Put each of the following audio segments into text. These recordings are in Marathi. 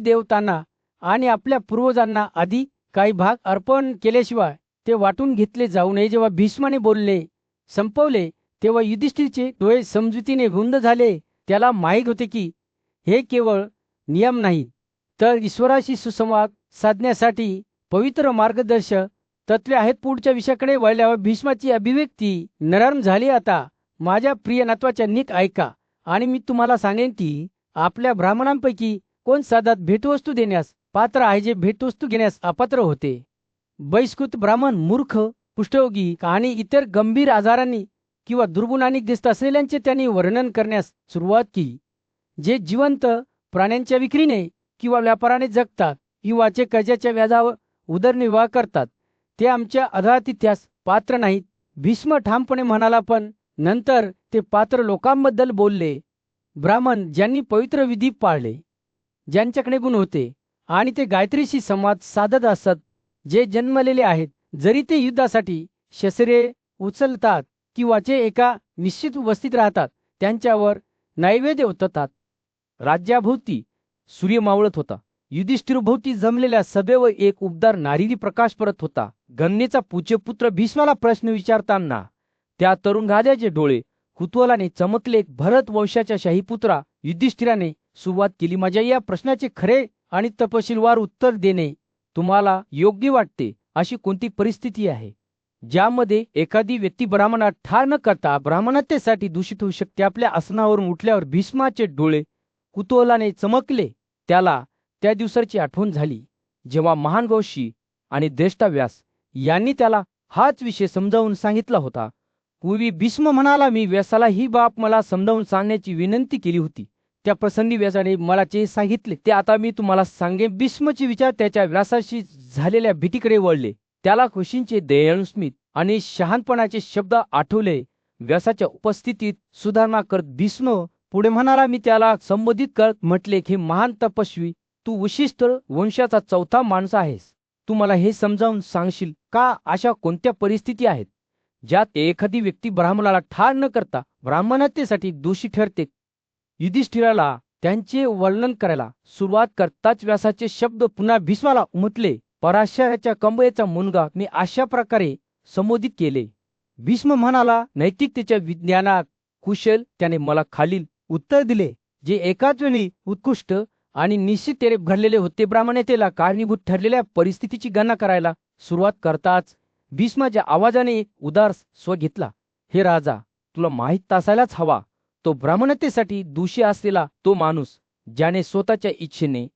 देवतांना आणि आपल्या पूर्वजांना आधी काही भाग अर्पण केल्याशिवाय ते वाटून घेतले जाऊ नये. जेव्हा भीष्माने बोलले संपवले तेव्हा युधिष्ठिरचे डोळे समजुतीने रुंद झाले. त्याला माहीत होते की हे केवळ नियम नाही तर ईश्वराशी सुसंवाद साधण्यासाठी पवित्र मार्गदर्शक तत्वे आहेत. पुढच्या विषयाकडे वळल्यावर भीष्माची अभिव्यक्ती नरम झाली. आता माझ्या प्रिय नातवाच्या नीट ऐका आणि मी तुम्हाला सांगेन की आपल्या ब्राह्मणांपैकी कोण साधात भेटवस्तू देण्यास पात्र आहे जे भेटवस्तू घेण्यास अपात्र होते. बहिष्कृत ब्राह्मण मूर्ख कुष्ठरोगी आणि इतर गंभीर आजारांनी किंवा दुर्गुणांनी ग्रस्त असलेल्यांचे त्यांनी वर्णन करण्यास सुरुवात केली. जे जिवंत प्राण्यांच्या विक्रीने किंवा व्यापाराने जगतात किंवाचे कर्जाच्या व्याजावर उदरनिर्वाह करतात ते आमच्या अधातिथ्यास पात्र नाहीत. भीष्म ठामपणे म्हणाला. पण नंतर ते पात्र लोकांबद्दल बोलले. ब्राह्मण ज्यांनी पवित्र विधी पाळले, ज्यांच्याकडे गुण होते आणि ते गायत्रीशी संवाद साधत असत, जे जन्मलेले आहेत, जरी ते युद्धासाठी शस्त्रे उचलतात किंवा जे एका निश्चित वस्तीत राहतात, त्यांच्यावर नैवेद्य ओततात. राज्याभोवती सूर्य मावळत होता. युधिष्ठिरभोवती जमलेल्या सदैव एक उबदार नारिरी प्रकाश पडत होता. गणनेचा पूज्यपुत्र भीष्माला प्रश्न विचारताना त्या तरुण राजाचे डोळे कुतूहलाने चमकले. भरत वंशाच्या शाहीपुत्रा युधिष्ठिराने सुरुवात केली. माझ्या या प्रश्नाचे खरे आणि तपशीलवार उत्तर देणे तुम्हाला योग्य वाटते. अशी कोणती परिस्थिती आहे ज्यामध्ये एखादी व्यक्ती ब्राह्मणात ठार न करता ब्राह्मणतेसाठी दूषित होऊ शकते? आपल्या आसनावरून उठल्यावर भीष्माचे डोळे कुतूहलाने चमकले. त्याला त्या दिवसाची आठवण झाली जेव्हा महान ऋषी आणि ज्येष्ठ व्यास यांनी त्याला हाच विषय समजावून सांगितला होता. पूर्वी भीष्म म्हणाला, मी व्यासाला ही बाब मला समजावून सांगण्याची विनंती केली होती. त्या प्रसंगी व्यासाने मला जे सांगितले ते आता मी तुम्हाला सांगेन. भीष्मचे विचार त्याच्या व्यासाशी झालेल्या भेटीकडे वळले. त्याला ऋषींचे दयाळुस्मित आणि शहाणपणाचे शब्द आठवले. व्यासाच्या उपस्थितीत सुधारणा करत भीष्म पुढे म्हणाला. मी त्याला संबोधित करत म्हटले, हे महान तपस्वी, तू वशिष्ठ वंशाचा चौथा माणूस आहेस. तू मला हे समजावून सांगशील का अशा कोणत्या परिस्थिती आहेत ज्यात एखादी व्यक्ती ब्राह्मणाला ठार न करता ब्राह्मणतेसाठी दोषी ठरते? युधिष्ठिराला त्यांचे वर्णन करायला सुरुवात करताच व्यासाचे शब्द पुन्हा भीष्माला उमटले. पराशराच्या कंबळेचा मुलगा मी अशा प्रकारे संबोधित केले. भीष्म म्हणाला, नैतिकतेच्या विज्ञानात कुशल त्याने मला खालील उत्तर दिले, जे एकाच वेळी उत्कृष्ट आणि निश्चिततेने घडलेले होते. ब्राह्मणतेला कारणीभूत ठरलेल्या परिस्थितीची गणना करायला सुरुवात करताच भीष्माच्या आवाजाने एक उदार स्वर घेतला. हे राजा, तुला माहीत असायलाच हवा, तो ब्राह्मणतेसाठी दोषी असलेला तो माणूस ज्याने स्वतःच्या इच्छेने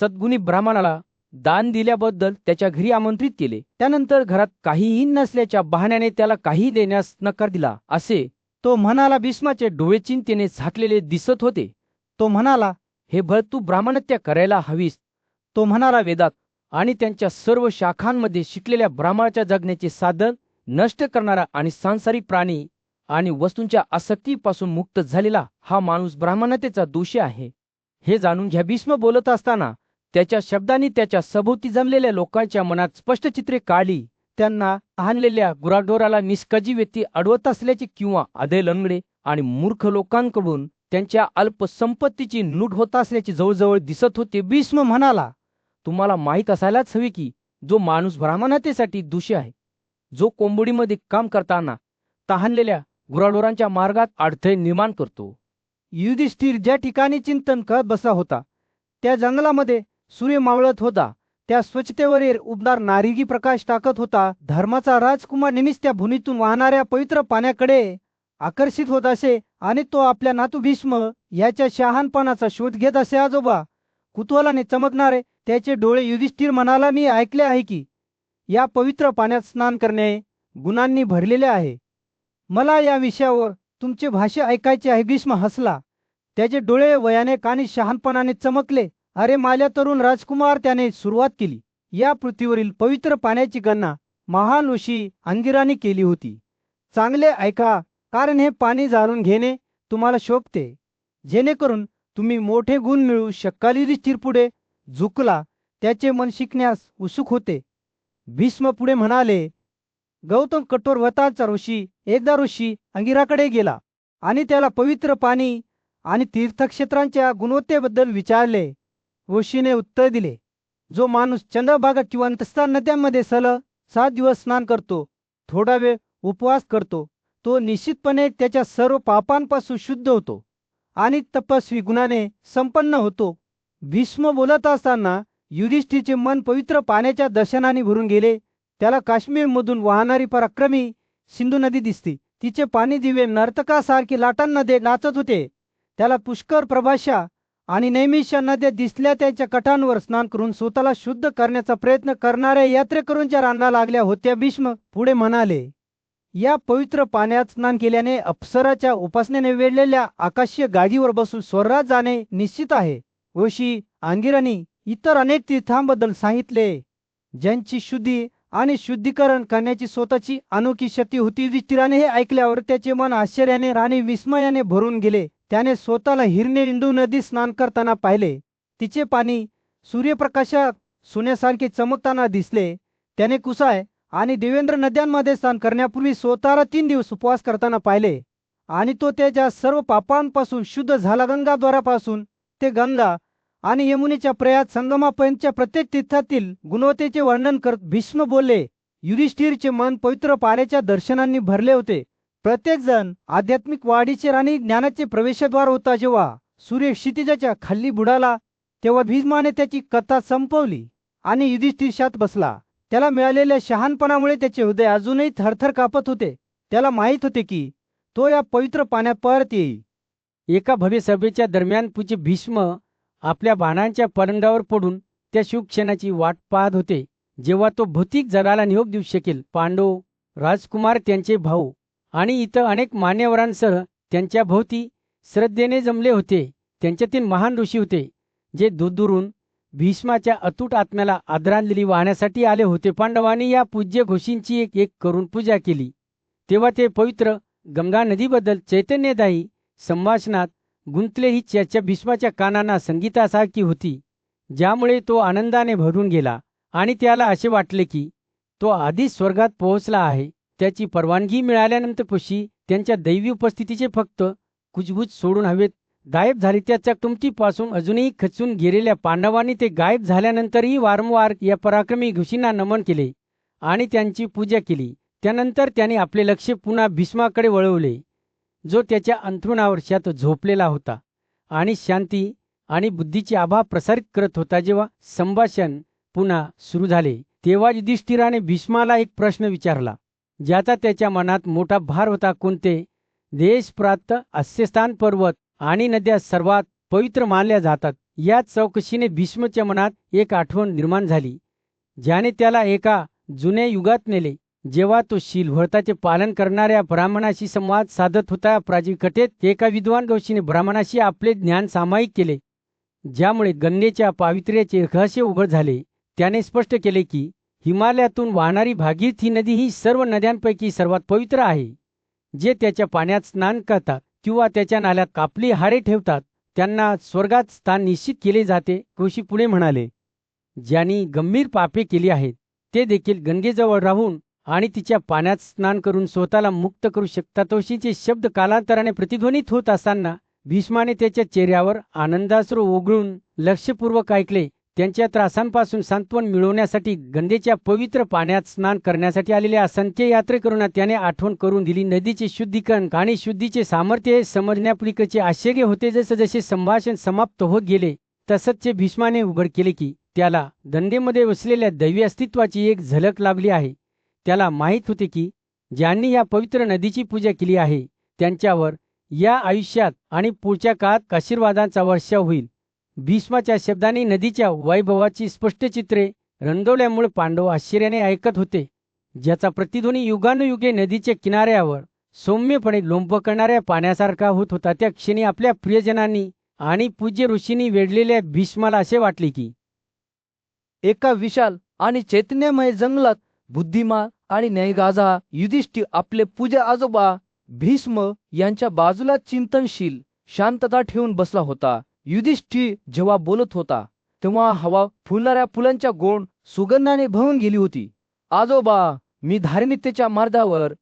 सद्गुणी ब्राह्मणाला दान दिल्याबद्दल त्याच्या घरी आमंत्रित केले, त्यानंतर घरात काहीही नसल्याच्या बहाण्याने त्याला काही देण्यास नकार दिला, असे तो म्हणाला. भीष्माचे डोळे चिंतेने झाकलेले दिसत होते. तो म्हणाला, हे भरत, तू ब्राह्मणत्या करायला हवीस. तो म्हणाला, वेदात आणि त्यांच्या सर्व शाखांमध्ये शिकलेल्या ब्राह्मणाच्या जगण्याचे साधन नष्ट करणारा आणि सांसारिक प्राणी आणि वस्तूंच्या आसक्तीपासून मुक्त झालेला हा माणूस ब्राह्मणतेचा दोषी आहे. हे जाणून घ्या. भीष्म बोलत असताना त्याच्या शब्दांनी त्याच्या सभोवती जमलेल्या लोकांच्या मनात स्पष्ट चित्रे काढली. त्यांना आणलेल्या गुराढोराला निष्काळजी व्यक्ती अडवत असल्याचे किंवा आधे लंगडे आणि मूर्ख लोकांकडून त्यांच्या अल्प संपत्तीची लूट होत असल्याचे जवळजवळ दिसत होते. भीष्म म्हणाला, तुम्हाला माहीत असायलाच हवे की जो माणूस ब्राह्मणतेसाठी दोषी आहे, जो कोंबडीमध्ये काम करताना तहानलेल्या गुराढोरांच्या मार्गात अडथळे निर्माण करतो. युधिष्ठिर ज्या ठिकाणी चिंतन करत बसला होता त्या जंगलामध्ये सूर्य मावळत होता. त्या स्वच्छतेवर उबदार नारिगी प्रकाश टाकत होता. धर्माचा राजकुमार नेहमीच त्या भूमीतून वाहणाऱ्या पवित्र पाण्याकडे आकर्षित होत असे आणि तो आपल्या नातू भीष्म याच्या शहाणपणाचा शोध घेत असे. आजोबा कुतूहलाने चमकणारे त्याचे डोळे. युधिष्ठिर म्हणाला, मी ऐकले आहे की या पवित्र पाण्यात स्नान करणे गुणांनी भरलेले आहे. मला या विषयावर तुमचे भाष्य ऐकायचे आहे. भीष्म हसला. त्याचे डोळे वयाने आणि शहाणपणाने चमकले. अरे माझ्या तरुण राजकुमार, त्याने सुरुवात केली, या पृथ्वीवरील पवित्र पाण्याची गणना महान ऋषी अंगिराने केली होती. चांगले ऐका, कारण हे पाणी जाणून घेणे तुम्हाला शोभते, जेणेकरून तुम्ही मोठे गुण मिळवू शकाल. युधिष्ठिर पुढे झुकला. त्याचे मन शिकण्यास उत्सुक होते. भीष्म पुढे म्हणाले, गौतम कठोर व्रताचा ऋषी एकदा ऋषी अंगिराकडे गेला आणि त्याला पवित्र पाणी आणि तीर्थक्षेत्रांच्या गुणवत्तेबद्दल विचारले. ऋषीने उत्तर दिले, जो माणूस चंद्रभागा किंवा तस्ता नद्यांमध्ये सलग 7 दिवस स्नान करतो, थोडा वेळ उपवास करतो, तो निश्चितपणे त्याच्या सर्व पापांपासून शुद्ध होतो आणि तपस्वी गुणाने संपन्न होतो. भीष्म बोलत असताना युधिष्ठिरचे मन पवित्र पाण्याच्या दर्शनाने भरून गेले. त्याला काश्मीरमधून वाहणारी पराक्रमी सिंधू नदी दिसते. तिचे पाणी दिवे नर्तकासारखे लाटांमध्ये नाचत होते. त्याला पुष्कर, प्रभाषा आणि नैमिषा नद्या दिसल्या. त्याच्या काठांवर स्नान करून स्वतःला शुद्ध करण्याचा प्रयत्न करणाऱ्या यात्रेकरूंच्या रांगा लागल्या होत्या. भीष्म पुढे म्हणाले, या पवित्र पाण्यात स्नान केल्याने अप्सराच्या उपासनेने वेढलेल्या आकाशीय गाडीवर बसून स्वर्गात जाणे निश्चित आहे. ऋषी अंगिरांनी इतर अनेक तीर्थांबद्दल सांगितले, ज्यांची शुद्धी आणि शुद्धीकरण करण्याची स्वतःची अनोखी शक्ती होती. युधिष्ठिराने हे ऐकल्यावर त्याचे मन आश्चर्याने आणि विस्मयाने भरून गेले. त्याने स्वतःला हिरण्यइंदू नदीत स्नान करताना पाहिले. तिचे पाणी सूर्यप्रकाशात सोन्यासारखे चमकताना दिसले. त्याने कुसाय आणि देवेंद्र नद्यांमध्ये स्नान करण्यापूर्वी स्वतःला 3 दिवस उपवास करताना पाहिले आणि तो त्याच्या सर्व पापांपासून शुद्ध झाला. गंगाद्वारापासून ते गंगा आणि यमुनेच्या प्रयात संगमापर्यंतच्या प्रत्येक तीर्थातील गुणवत्तेचे वर्णन करत भीष्म बोलले. युधिष्ठिरचे मन पवित्र पाण्याच्या दर्शनांनी भरले होते. प्रत्येक जण आध्यात्मिक वाढीचे आणि ज्ञानाचे प्रवेशद्वार होता. जेव्हा सूर्य क्षितिजाच्या खाली बुडाला तेव्हा भीष्माने त्याची कथा संपवली आणि युधिष्ठिर शांत बसला. त्याला मिळालेल्या शहाणपणामुळे त्याचे हृदय अजूनही थरथर कापत होते. त्याला माहीत होते की तो या पवित्र पाण्यात परत येईल. एका भव्य सभेच्या दरम्यान पूज्य भीष्म आपल्या बाणांच्या पलंगावर पडून त्या शुभ क्षणाची वाट पाहत होते, जेव्हा तो भौतिक जगाला निरोप देऊ शकेल. पांडव, राजकुमार, त्यांचे भाऊ आणि इतर अनेक मान्यवरांसह त्यांच्या भोवती श्रद्धेने जमले होते. त्यांच्यातील महान ऋषी होते, जे दूरदूरून भीष्माच्या अतूट आत्म्याला आदरांजली वाहण्यासाठी आले होते. पांडवांनी या पूज्य घोषींची एक एक करून पूजा केली. तेव्हा ते पवित्र गंगा नदीबद्दल चैतन्यदायी संभाषणात गुंतले. ही चर्चा भीष्माच्या कानांना संगीतासारखी होती, ज्यामुळे तो आनंदाने भरून गेला आणि त्याला असे वाटले की तो आधीच स्वर्गात पोहोचला आहे. त्याची परवानगी मिळाल्यानंतर ऋषी त्यांच्या दैवी उपस्थितीचे फक्त कुजबूज सोडून हवेत गायब झाले. त्याच्या तुमटीपासून अजूनही खचून गेलेल्या पांडवांनी ते गायब झाल्यानंतरही वारंवार या पराक्रमी ऋषींना नमन केले आणि त्यांची पूजा केली. त्यानंतर त्याने आपले लक्ष पुन्हा भीष्माकडे वळवले, जो त्याच्या अंथरुणावर शांत झोपलेला होता आणि शांती आणि बुद्धीची आभा प्रसारित करत होता. जेव्हा संभाषण पुन्हा सुरू झाले तेव्हा युधिष्ठिराने भीष्माला एक प्रश्न विचारला, ज्याचा त्याच्या मनात मोठा भार होता. कोणते देश, प्रांत, अस्यस्थान, पर्वत आणि नद्या सर्वात पवित्र मानल्या जातात? या चौकशीने भीष्मच्या मनात एक आठवण निर्माण झाली, ज्याने त्याला एका जुन्या युगात नेले, जेव्हा तो शील व्रताचे पालन करणाऱ्या ब्राह्मणाशी संवाद साधत होता. प्राचीन कथेत एका विद्वान ऋषीने ब्राह्मणाशी आपले ज्ञान सामायिक केले, ज्यामुळे गंगेच्या पावित्र्याचे रहस्य उघड झाले. त्याने स्पष्ट केले की हिमालयातून वाहणारी भागीरथी नदी ही सर्व नद्यांपैकी सर्वात पवित्र आहे. जे त्याच्या पाण्यात स्नान करतात किंवा त्याच्या नाल्यात कापली हारे ठेवतात त्यांना स्वर्गात स्थान निश्चित केले जाते. ऋषी पुढे म्हणाले, ज्यांनी गंभीर पापे केली आहेत ते देखील गंगेजवळ राहून आणि तिच्या पाण्यात स्नान करून स्वतःला मुक्त करू शकतात. ऋषीचे शब्द कालांतराने प्रतिध्वनित होत असताना भीष्माने त्याच्या चेहऱ्यावर आनंदाश्रू ओघळून लक्षपूर्वक ऐकले. त्यांच्या त्रासांपासून सांत्वन मिळवण्यासाठी गंगेच्या पवित्र पाण्यात स्नान करण्यासाठी आलेल्या असंख्य यात्रेकरूंना त्याने आठवण करून दिली. नदीचे शुद्धीकरण आणि शुद्धीचे सामर्थ्य हे समजण्यापलीकडचे आश्चर्य होते. जसे जसे संभाषण समाप्त होत गेले तसंच भीष्माने उघड केले की त्याला गंगेमध्ये वसलेल्या दैवी अस्तित्वाची एक झलक लागली आहे. त्याला माहीत होते की ज्यांनी या पवित्र नदीची पूजा केली आहे त्यांच्यावर या आयुष्यात आणि पुढच्या काळात आशीर्वादांचा वर्षाव होईल. भीष्माच्या शब्दांनी नदीच्या वैभवाची स्पष्ट चित्रे रंगवल्यामुळे पांडव आश्चर्याने ऐकत होते, ज्याचा प्रतिध्वनी युगानुयुगे नदीच्या किनाऱ्यावर सौम्यपणे लोंब करणाऱ्या पाण्यासारखा होत होता. त्या क्षणी आपल्या प्रियजनांनी आणि पूज्य ऋषींनी वेढलेल्या भीष्माला असे वाटले की एका विशाल आणि चैतन्यमय जंगलात बुद्धिमान आणि न्यायगाजा युधिष्ठिर आपले पूज्य आजोबा भीष्म यांच्या बाजूला चिंतनशील शांतता ठेवून बसला होता. युधिष्ठिर जेव्हा बोलत होता तेव्हा हवा फुलणाऱ्या फुलांच्या गोड सुगंधाने भरून गेली होती. आजोबा, मी धार्मिकतेच्या मार्गावर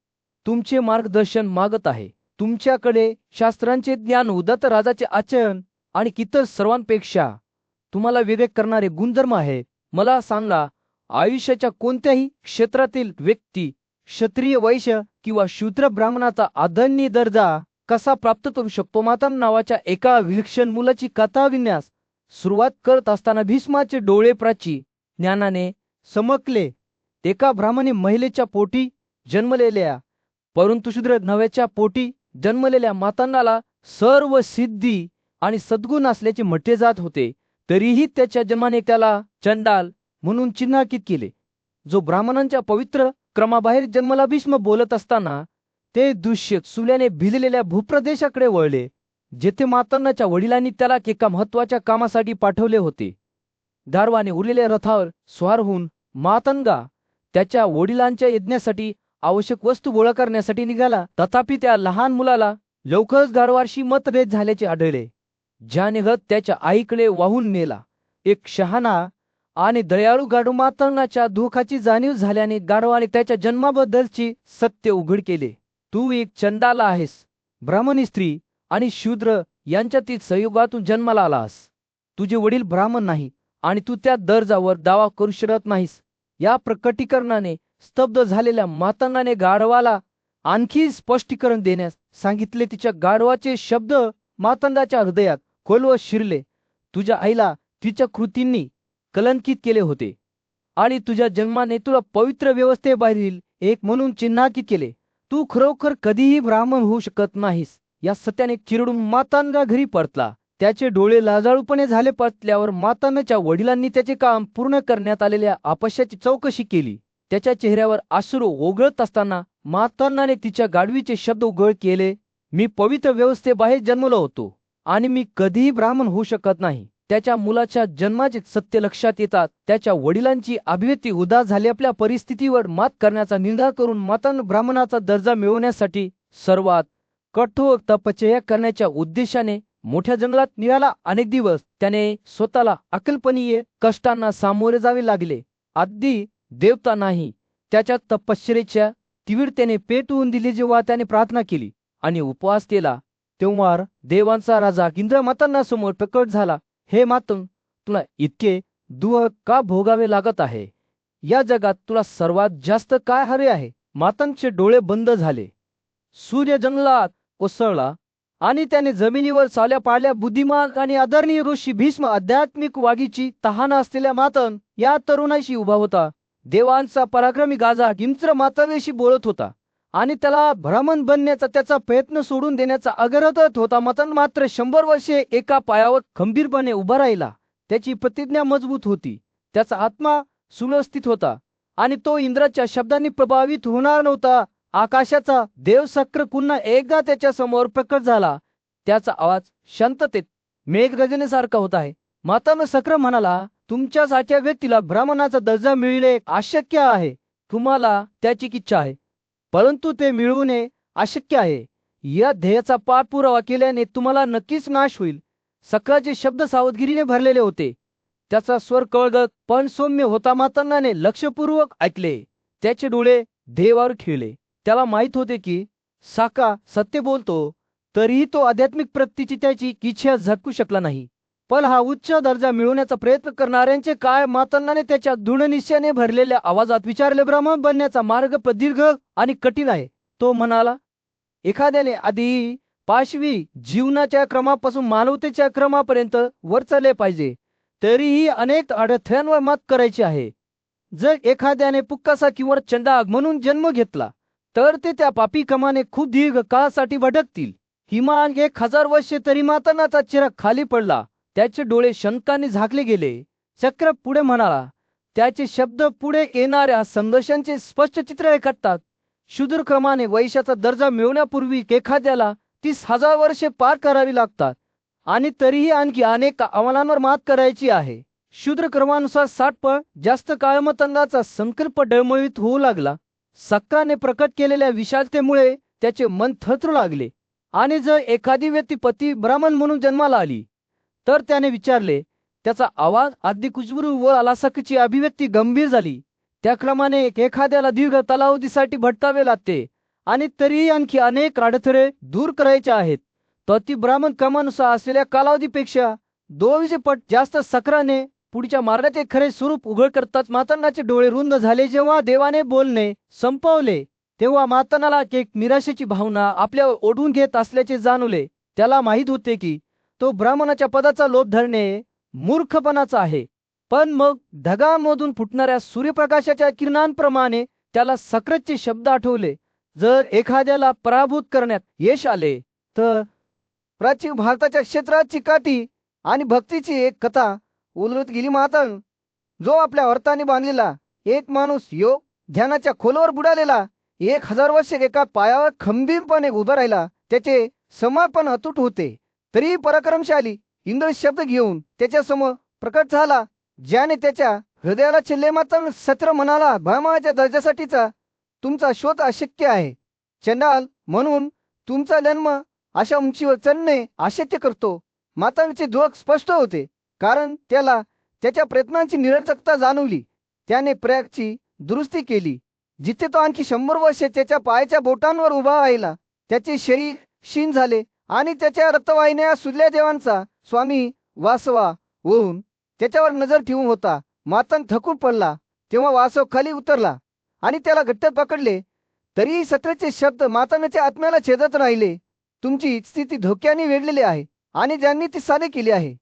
तुमचे मार्गदर्शन मागत आहे. तुमच्याकडे शास्त्रांचे ज्ञान, उदात्त राजाचे आचरण आणि इतर सर्वांपेक्षा तुम्हाला वेगळे करणारे गुणधर्म आहेत. मला सांगा, आयुष्याच्या कोणत्याही क्षेत्रातील व्यक्ती क्षत्रिय वैश्य किंवा शूद्र ब्राह्मणाचा आदरणीय दर्जा कसा प्राप्त करू शकतो? मातन नावाच्या एका विलक्षण मुलाची कथा विन्यास सुरुवात करत असताना भीष्माचे डोळे प्राची ज्ञानाने चमकले. एका ब्राह्मणी महिलेच्या पोटी जन्मलेल्या परंतु शूद्र नव्याच्या पोटी जन्मलेल्या मातांनाला सर्व सिद्धी आणि सद्गुण असल्याचे म्हटले जात होते. तरीही त्याच्या जन्माने त्याला चंडाल म्हणून चिन्हांकित केले. जो ब्राह्मणांच्या पवित्र क्रमाबाहेर जन्मला. भीष्म बोलत असताना ते दृश्य सुल्याने भिजलेल्या भूप्रदेशाकडे वळले, जेथे मातंगाच्या वडिलांनी त्याला एका महत्वाच्या कामासाठी पाठवले होते. गारवाने उरलेल्या रथावर स्वार होऊन मातंगा त्याच्या वडिलांच्या यज्ञासाठी आवश्यक वस्तू गोळा करण्यासाठी निघाला. तथापि त्या लहान मुलाला लवकरच गारवाशी मतभेद झाल्याचे आढळले, ज्याने रथ त्याच्या आईकडे वाहून नेला. एक शहाणा आणि दयाळू गाढव मातंगाच्या दुःखाची जाणीव झाल्याने गाढवाने त्याच्या जन्माबद्दलची सत्य उघड केले. तू एक चंडाला आहेस, ब्राह्मणी स्त्री आणि शूद्र यांच्यातील संयोगातून जन्माला आलास. तुझे वडील ब्राह्मण नाही आणि तू त्या दर्जावर दावा करू शकत नाहीस. या प्रकटीकरणाने स्तब्ध झालेल्या मातंगाने गाढवाला आणखी स्पष्टीकरण देण्यास सांगितले. तिच्या गाढवाचे शब्द मातंगाच्या हृदयात खोलवर शिरले. तुझ्या आईला तिच्या कृतींनी कलंकित केले होते आणि तुझ्या जन्माने तुला पवित्र व्यवस्थेबाहेरील एक म्हणून चिन्हांकित केले. तू खरोखर कधीही ब्राह्मण होऊ शकत नाहीस. या सत्याने चिरडून मातंगा घरी परतला. त्याचे डोळे लाजाळूपणे झाले. परतल्यावर मातंगाच्या वडिलांनी त्याचे काम पूर्ण करण्यात आलेल्या अपयशाची चौकशी केली. त्याच्या चेहऱ्यावर अश्रू ओघळत असताना मातंगाने तिच्या गाढवीचे शब्द उघड केले. मी पवित्र व्यवस्थेबाहेर जन्मलो होतो आणि मी कधीही ब्राह्मण होऊ शकत नाही. त्याच्या मुलाच्या जन्माचे सत्य लक्षात येतात त्याच्या वडिलांची अभिव्यक्ती उदास झाली. आपल्या परिस्थितीवर मात करण्याचा निर्धार करून मातंग ब्राह्मणाचा दर्जा मिळवण्यासाठी सर्वात कठोर तपश्चर्या करण्याच्या उद्देशाने मोठ्या जंगलात निघाला. अनेक दिवस त्याने स्वतःला अकल्पनीय कष्टांना सामोरे जावे लागले. अगदी देवता नाही, त्याच्या तपश्चर्येच्या तीव्रतेने पेटवून दिली. जेव्हा त्याने प्रार्थना केली आणि उपवास केला, तेव्हा देवांचा राजा इंद्र मातंगासमोर प्रकट झाला. हे मातंग, तुला इतके दुःख का भोगावे लागत आहे? या जगात तुला सर्वात जास्त काय हवे आहे? मातंगचे डोळे बंद झाले. सूर्य जंगलात कोसळला आणि त्याने जमिनीवर सावल्या पाडल्या. बुद्धिमान आणि आदरणीय ऋषी भीष्म आध्यात्मिक वागीची तहान असलेल्या मातंग या तरुणाशी उभा होता. देवांचा पराक्रमी गाजा इंद्र मातंगाशी बोलत होता आणि त्याला ब्राह्मण बनण्याचा त्याचा प्रयत्न सोडून देण्याचा आग्रह होता. मातंग मात्र 100 वर्षे एका पायावर खंबीरपणे उभा राहिला. त्याची प्रतिज्ञा मजबूत होती, त्याचा आत्मा सुव्यवस्थित होता आणि तो इंद्राच्या शब्दांनी प्रभावित होणार नव्हता. आकाशाचा देवशक्र पुन्हा एकदा त्याच्या समोर प्रकट झाला. त्याचा आवाज शांततेत मेघगर्जनेसारखा होत आहे. मातंग शक्र म्हणाला, तुमच्यासारख्या व्यक्तीला ब्राह्मणाचा दर्जा मिळणे अशक्य आहे. तुम्हाला त्याची इच्छा आहे, परंतु ते मिळवणे अशक्य आहे. या ध्येयाचा पाठपुरावा केल्याने तुम्हाला नक्कीच नाश होईल. शक्राचे शब्द सावधगिरीने भरलेले होते. त्याचा स्वर कळगत पण सौम्य होता. मातंगाने लक्षपूर्वक ऐकले. त्याचे डोळे देवावर खिळले. त्याला माहित होते की साका सत्य बोलतो, तरीही तो आध्यात्मिक प्रगतीची त्याची इच्छा झटकू शकला नाही. पण हा उच्च दर्जा मिळवण्याचा प्रयत्न करणाऱ्यांचे काय? मातंगाने त्याच्या दृढ निश्चयाने भरलेल्या आवाजात विचारले. ब्राह्मण बनण्याचा मार्ग प्रदीर्घ आणि कठीण आहे. तो म्हणाला, एखाद्याने आधी पाशवी जीवनाच्या क्रमापासून मानवतेच्या क्रमापर्यंत वर चढले पाहिजे. तरीही अनेक अडथळ्यांवर मात करायची आहे. जर एखाद्याने पुक्कासा किंवा चंडाग म्हणून जन्म घेतला तर ते त्या पापी क्रमाने खूप दीर्घ काळासाठी भटकतील. किमान 1000 वर्षे. तरी मातंगाचा चेहरा खाली पडला. त्याचे डोळे शंकाने झाकले गेले. चक्र पुढे म्हणाला, त्याचे शब्द पुढे येणाऱ्या संघर्षांचे स्पष्ट चित्र रेखाटतात. शूद्र क्रमाने वैश्याचा दर्जा मिळवण्यापूर्वी एखाद्याला 30,000 वर्षे पार करावी लागतात आणि तरीही आणखी अनेक आव्हानांवर मात करायची आहे. शूद्र क्रमानुसार 60 पट जास्त काळ. मातंगाचा संकल्प डळमळीत होऊ लागला. शक्राने प्रकट केलेल्या विशालतेमुळे त्याचे मन थरथरू लागले. आणि जर एखादी व्यक्ती पती ब्राह्मण म्हणून जन्माला आली तर त्याने विचारले. त्याचा आवाज अगदी कुजबुरू वर आला. शक्राची अभिव्यक्ती गंभीर झाली. त्या क्रमाने एखाद्याला दीर्घ कालावधीसाठी भटकावे लागते आणि तरीही आणखी अनेक अडथळे दूर करायचे आहेत. तर ती ब्राह्मण क्रमानुसार असलेल्या कालावधीपेक्षा 200 पट जास्त सक्राने पुढच्या मारण्याचे खरे स्वरूप उघड करताच मातांनाचे डोळे रुंद झाले. जेव्हा देवाने बोलणे संपवले तेव्हा मातानाला एक निराशेची भावना आपल्यावर ओढून घेत असल्याचे जाणवले. त्याला माहीत होते की तो ब्राह्मणाच्या पदाचा लोभ धरणे मूर्खपणाचा आहे. पण मग ढगांमधून फुटणाऱ्या सूर्यप्रकाशाच्या किरणांप्रमाणे त्याला सक्रतचे शब्द आठवले. जर एखाद्याला पराभूत करण्यात यश आले तर प्राचीन भारताच्या क्षेत्राची काठी आणि भक्तीची एक कथा उलगडत गेली. मातंग जो आपल्या अर्थाने बांधलेला एक माणूस योग ध्यानाच्या खोलवर बुडालेला 1000 वर्षे एका पायावर खंबीरपणे उभा राहिला. त्याचे समर्पण अतूट होते. तरी पराक्रमशाली इंद्र शब्द घेऊन त्याच्या समोर प्रकट झाला, ज्याने त्याच्या हृदयाला छेदले. मातंग सत्र म्हणाला, ब्राह्मणाच्या दर्जासाठीचा तुमचा शोध अशक्य आहे. चंडाल म्हणून तुमचा जन्म अशा उंचीवर चढणे अशक्य करतो. मातंगचे डोक स्पष्ट होते, कारण त्याला त्याच्या प्रयत्नांची निरर्थकता जाणवली. त्याने प्रयागची दुरुस्ती केली, जिथे तो आणखी 100 वर्षे त्याच्या पायाच्या बोटांवर उभा राहिला. त्याचे शरीर क्षीण झाले आणि त्याच्या रक्तवाहिन्या सुजल्या. देवांचा स्वामी वासवा होऊन त्याच्यावर नजर ठेवून होता. मातंग थकून पडला. तेव्हा वासव खाली उतरला आणि त्याला घट्ट पकडले. तरीही सत्रेचे शब्द मातंगाच्या आत्म्याला छेदत राहिले. तुमची स्थिती धोक्याने वेढलेली आहे आणि ज्यांनी ती साधे केली आहे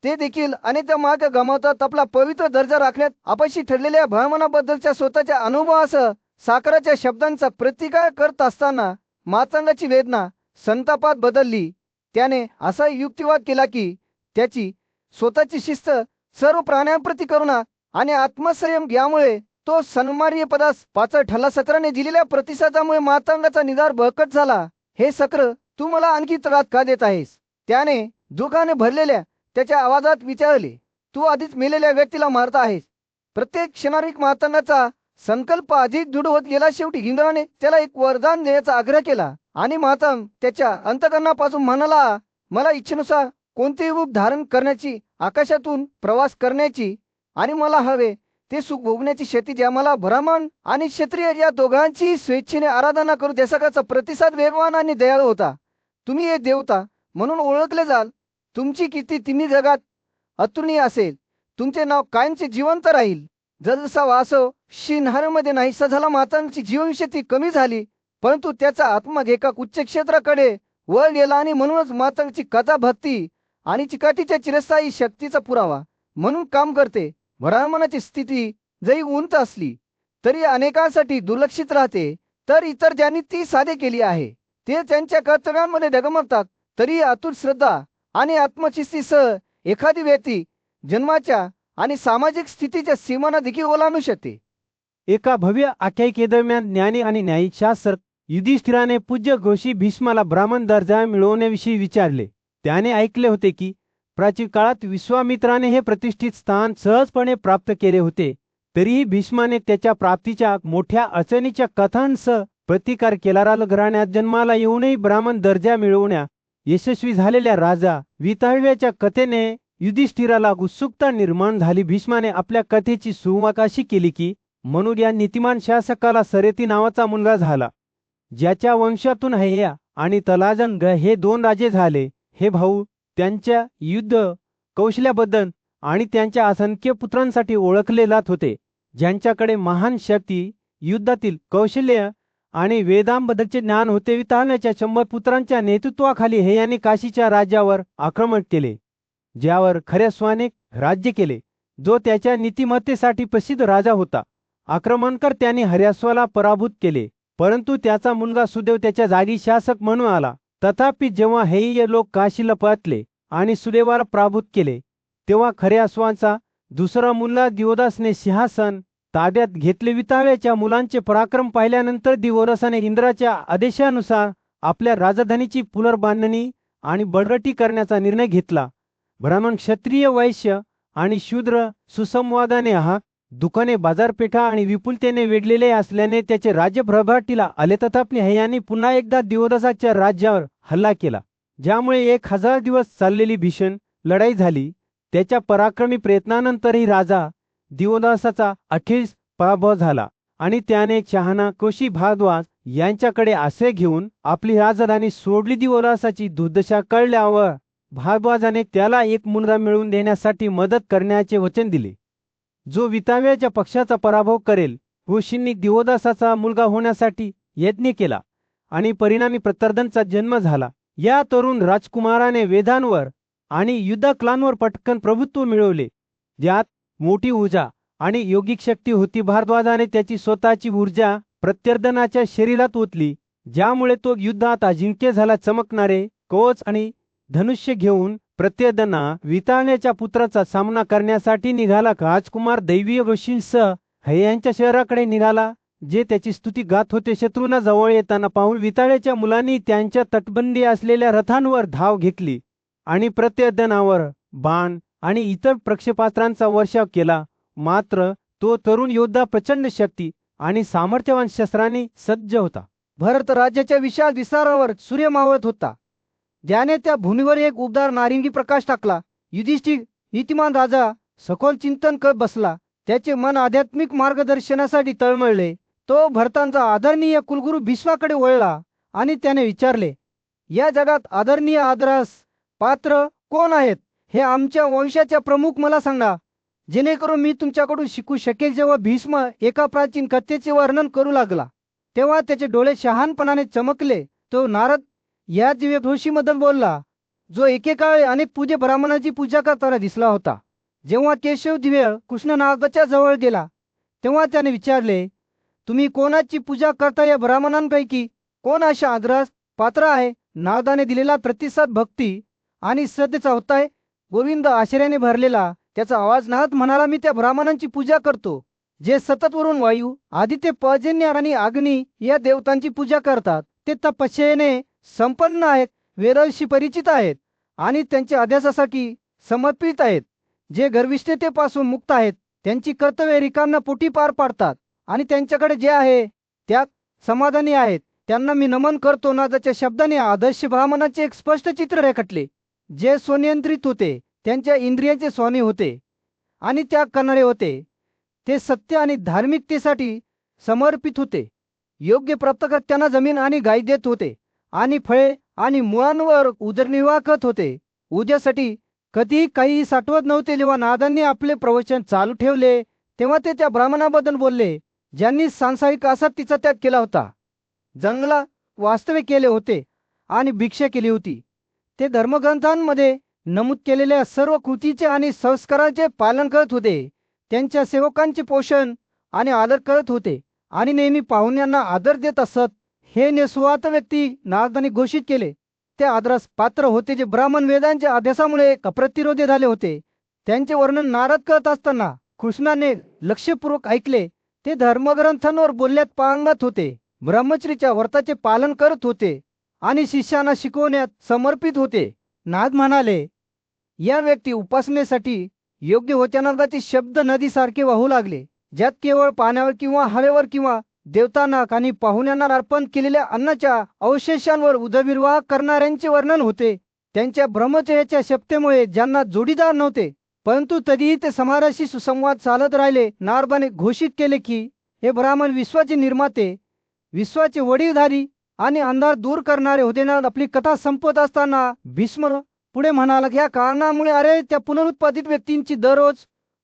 ते देखील अनेकदा मार्ग गमावतात. आपला पवित्र दर्जा राखण्यात अपयशी ठरलेल्या ब्राह्मणाबद्दलच्या स्वतःच्या अनुभवासह साखराच्या शब्दांचा प्रतिकार करत असताना मातंगाची वेदना संतापात बदलली. त्याने असा युक्तिवाद केला की त्याची स्वतःची शिस्त, सर्व प्राण्यांप्रती करुणा आणि आत्मसंयम यामुळे तो सन्मार्य पदास पात्र ठरला. सत्राने दिलेल्या प्रतिसादामुळे मातंगाचा निधार बळकट झाला. हे सक्र, तू मला आणखी त्रास का देत आहेस? त्याने दुःखाने भरलेल्या त्याच्या आवाजात विचारले. तू आधीच मेलेल्या व्यक्तीला मारत आहेस. प्रत्येक क्षणारिक मातंगाचा संकल्प अधिक दृढ होत गेला. शेवटी इंद्राने त्याला एक वरदान देण्याचा आग्रह केला आणि मातंग त्याच्या अंतःकरणापासून म्हणाला, मला इच्छेनुसार कोणतेही रूप धारण करण्याची, आकाशातून प्रवास करण्याची आणि मला हवे ते सुख भोगण्याची शक्ती द्या. मला ब्राह्मण आणि क्षत्रिय या दोघांची स्वेच्छेने आराधना करू. देशकाचा प्रतिसाद वेगवान आणि दयाळू होता. तुम्ही हे देवता म्हणून ओळखले जाल. तुमची कीर्ती तिन्ही जगात अतुलनीय असेल. तुमचे नाव कायमचे जिवंत राहील. जसा वासव शिनहारमध्ये नाहीसा झाला, मातांची जीवनशक्ती कमी झाली, परंतु त्याचा आत्मा एका उच्च क्षेत्राकडे वळ गेला आणि म्हणूनच मातांची कथा भक्ती आणि चिकाटीच्या चिरस्थायी शक्तीचा पुरावा म्हणून काम करते. ब्राह्मणाची स्थिती जरी उंच असली तरी अनेकांसाठी दुर्लक्षित राहते, तर इतर ज्यांनी ती साधे केली आहे ते त्यांच्या कर्तव्यांमध्ये डगमगतात. तरी अतुट श्रद्धा आणि आत्मशिस्तीसह एखादी व्यक्ती जन्माच्या आणि सामाजिक स्थितीच्या सीमांना देखील ओलांडू शकते. एका भव्य आख्यायिकेदरम्यान ज्ञानी आणि न्यायिक शास्त्रज्ञ युधिष्ठिराने पूज्य घोषी भीष्माला ब्राह्मण दर्जा मिळवण्याविषयी विचारले. त्याने ऐकले होते की प्राचीन काळात विश्वामित्राने हे प्रतिष्ठित स्थान सहजपणे प्राप्त केले होते. तरीही भीष्माने त्याच्या प्राप्तीच्या मोठ्या अडचणीच्या कथांसह प्रतिकार केला. घराण्यात जन्माला येऊनही ब्राह्मण दर्जा मिळवण्या यशस्वी झालेल्या राजा वितळव्याच्या कथेने युधिष्ठिराला उत्सुकता निर्माण झाली. भीष्माने आपल्या कथेची सुरुवात अशी केली की मनूर या नीतिमान शासकाला सरेती नावाचा मुलगा झाला, ज्याच्या वंशातून हैया आणि तलाजंग हे 2 राजे झाले. हे भाऊ त्यांच्या युद्ध कौशल्याबद्दल आणि त्यांच्या असंख्य पुत्रांसाठी ओळखले जात होते, ज्यांच्याकडे महान शक्ती, युद्धातील कौशल्य आणि वेदांबद्दलचे ज्ञान होते. वितळण्याच्या 100 पुत्रांच्या नेतृत्वाखाली हैयाने काशीच्या राज्यावर आक्रमण केले, ज्यावर खऱ्यास्वाने राज्य केले, जो त्याच्या नीतिमत्तेसाठी प्रसिद्ध राजा होता. आक्रमणकर्त्यांनी हर्यास्वाला पराभूत केले, परंतु त्याचा मुलगा सुदेव त्याच्या जागी शासक म्हणून आला. तथापि जेव्हा हैय लोक काशीला परतले आणि सुदेवाला पराभूत केले, तेव्हा खऱ्यास्वाचा दुसरा मुलगा दिवोदासने सिंहासन ताब्यात घेतले. वितळ्याच्या मुलांचे पराक्रम पाहिल्यानंतर दिवोदासाने इंद्राच्या आदेशानुसार आपल्या राजधानीची पुनर्बांधणी आणि बळकटी करण्याचा निर्णय घेतला. ब्राह्मण, क्षत्रिय, वैश्य आणि शूद्र सुसंवादाने दुकाने, बाजारपेठा आणि विपुलतेने वेढलेले असल्याने त्याचे राज्य भरभराटीला आले. तथापि हैयाने पुन्हा एकदा दिवोदासाच्या राज्यावर हल्ला केला, ज्यामुळे 1000 दिवस चाललेली भीषण लढाई झाली. त्याच्या पराक्रमी प्रयत्नानंतरही राजा दिवोदासाचा अखेरीस पराभव झाला आणि त्याने शहाणा कोशी भारद्वाज यांच्याकडे आश्रय घेऊन आपली राजधानी सोडली. दिवोदासाची दुर्दशा कळल्यावर भारद्वाजाने त्याला एक मुलगा मिळवून देण्यासाठी मदत करण्याचे वचन दिले, जो विताव्याच्या पक्षाचा पराभव करेल. ऋषींनी दिवोदासाचा मुलगा होण्यासाठी यज्ञ केला आणि परिणामी प्रत्यर्धनचा जन्म झाला. या तरुण राजकुमाराने वेदांवर आणि युद्धकलांवर पटकन प्रभुत्व मिळवले, ज्यात मोठी ऊर्जा आणि योगिक शक्ती होती. भारद्वाजाने त्याची स्वतःची ऊर्जा प्रत्यर्धनाच्या शरीरात ओतली, ज्यामुळे तो युद्धात अजिंक्य झाला. चमकणारे कवच आणि धनुष्य घेऊन प्रत्यर्धना विताण्याच्या पुत्राचा सामना करण्यासाठी निघाला. राजकुमार दैवीय ऋषींसह हयांच्या शहराकडे निघाला, जे त्याची स्तुती गात होते. शत्रूंना जवळ येताना पाहून विताळ्याच्या मुलांनी त्यांच्या तटबंदी असलेल्या रथांवर धाव घेतली आणि प्रत्यर्धनावर बाण आणि इतर प्रक्षेपास्त्रांचा वर्षाव केला. मात्र तो तरुण योद्धा प्रचंड शक्ती आणि सामर्थ्यवान शस्त्रांनी सज्ज होता. भरत राज्याच्या विशाल विस्तारावर सूर्य मावळत होता, ज्याने त्या भूमीवर एक उबदार नारिंगी प्रकाश टाकला. युधिष्ठिर नीतिमान राजा सखोल चिंतन करत बसला. त्याचे मन आध्यात्मिक मार्गदर्शनासाठी तळमळले. तो भरतांचा आदरणीय कुलगुरू भीष्माकडे वळला आणि त्याने विचारले, या जगात आदरणीय आदरास पात्र कोण आहेत? हे आमच्या वंशाच्या प्रमुख मला सांगा, जेणेकरून मी तुमच्याकडून शिकू शकेल. जेव्हा भीष्म एका प्राचीन कथेचे वर्णन करू लागला, तेव्हा त्याचे डोळे शहाणपणाने चमकले. तो नारद या दिव्य ऋषीबद्दल बोलला, जो एकेकाळी अनेक पूज्य ब्राह्मणांची पूजा करताना दिसला होता. जेव्हा केशव दिव्य कृष्ण नारदाच्या जवळ गेला, तेव्हा त्याने विचारले, तुम्ही कोणाची पूजा करता? या ब्राह्मणांपैकी कोण अशा आदरास पात्र आहे? नारदाने दिलेला प्रतिसाद भक्ती आणि श्रद्धेचा होता. गोविंद आश्चर्याने भरलेला त्याचा आवाज नाहत म्हणाला, मी त्या ब्राह्मणांची पूजा करतो, जे सतत वरून वायू, आदित्य, पर्जन्य आणि अग्नी या देवतांची पूजा करतात. ते तपश्चर्येने संपन्न आहेत, वेदांशी परिचित आहेत आणि त्यांच्या अध्यासासाठी समर्पित आहेत. जे गर्विष्ठतेपासून मुक्त आहेत, त्यांची कर्तव्ये रिकाम्या पोटी पार पाडतात आणि त्यांच्याकडे जे आहे त्यात समाधानी आहेत. त्यांना मी नमन करतो. नादाच्या शब्दाने आदर्श ब्राह्मणाचे एक स्पष्ट चित्र रेखाटले, जे स्वनियंत्रित होते, त्यांच्या इंद्रियांचे स्वामी होते आणि त्याग करणारे होते. ते सत्य आणि धार्मिकतेसाठी समर्पित होते. योग्य प्राप्त करत त्यांना जमीन आणि गाय देत होते आणि फळे आणि मुळांवर उदरनिर्वाह करत होते. उद्यासाठी कधीही काही साठवत नव्हते. जेव्हा नारदांनी आपले प्रवचन चालू ठेवले, तेव्हा ते त्या ब्राह्मणाबद्दल बोलले, ज्यांनी सांसारिक आसक्तीचा त्याग केला होता, जंगलात वास्तव्य केले होते आणि भिक्षा केली होती. ते धर्मग्रंथांमध्ये नमूद केलेल्या सर्व कृतीचे आणि संस्कारांचे पालन करत होते. त्यांच्या सेवकांचे पोषण आणि आदर करत होते आणि नेहमी पाहुण्यांना आदर देत असत. हे निस्वार्थ व्यक्ती नारदांनी घोषित केले. ते आदरास पात्र होते, जे ब्राह्मण वेदांच्या अभ्यासामुळे अप्रतिरोधी झाले होते. त्यांचे वर्णन नारद करत असताना कृष्णाने लक्षपूर्वक ऐकले. ते धर्मग्रंथांवर बोलण्यात पांगत होते, ब्रह्मचर्याच्या व्रताचे पालन करत होते आणि शिष्यांना शिकवण्यात समर्पित होते. नारद म्हणाले, या व्यक्ती उपासनेसाठी योग्य होत्या. नारदाचे शब्द नदीसारखे वाहू लागले, ज्यात केवळ पाण्यावर किंवा हवेवर किंवा देवतांना आणि पाहुण्यांना अर्पण केलेल्या अन्नाच्या अवशेषांवर उदरनिर्वाह करणाऱ्यांचे वर्णन होते. त्यांच्या ब्रह्मचर्याच्या शक्तीमुळे ज्यांना जोडीदार नव्हते, परंतु तरीही ते समाजाशी सुसंवाद चालत राहिले. नारदाने घोषित केले की हे ब्राह्मण विश्वाचे निर्माते, विश्वाचे वडीलधारी आणि अंधार दूर करणारे होते. ना आपली कथा संपत असताना भीष्म पुढे म्हणाला, या कारणामुळे अरे त्या पुनरुत्पादित व्यक्तींची दररोज